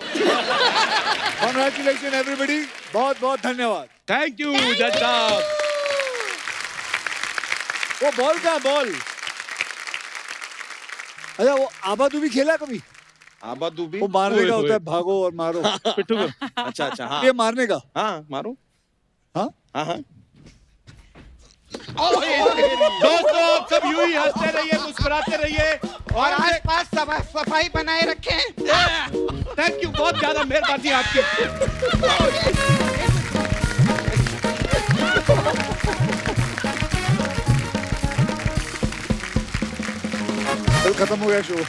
S1: कॉन्ग्रेचुलेशन एवरीबॉडी, बहुत बहुत धन्यवाद।
S4: थैंक यू जज साहब।
S1: वो बॉल का बॉल, अच्छा वो आबादू भी खेला कभी?
S13: आबा दूबी
S1: वो मारने का
S4: ओए,
S1: होता है, भागो और मारो।
S4: पिट्ठू को
S13: अच्छा अच्छा हाँ
S1: ये मारने का।
S13: हाँ मारो
S1: हाँ
S13: हाँ हाँ
S4: दोस्तों आप सब यूं ही हंसते रहिए, मुस्कुराते रहिए
S6: और आसपास सफाई बनाए रखें।
S4: थैंक यू, बहुत ज्यादा मेहरबानी आपकी।
S1: कल खत्म हो गया शो।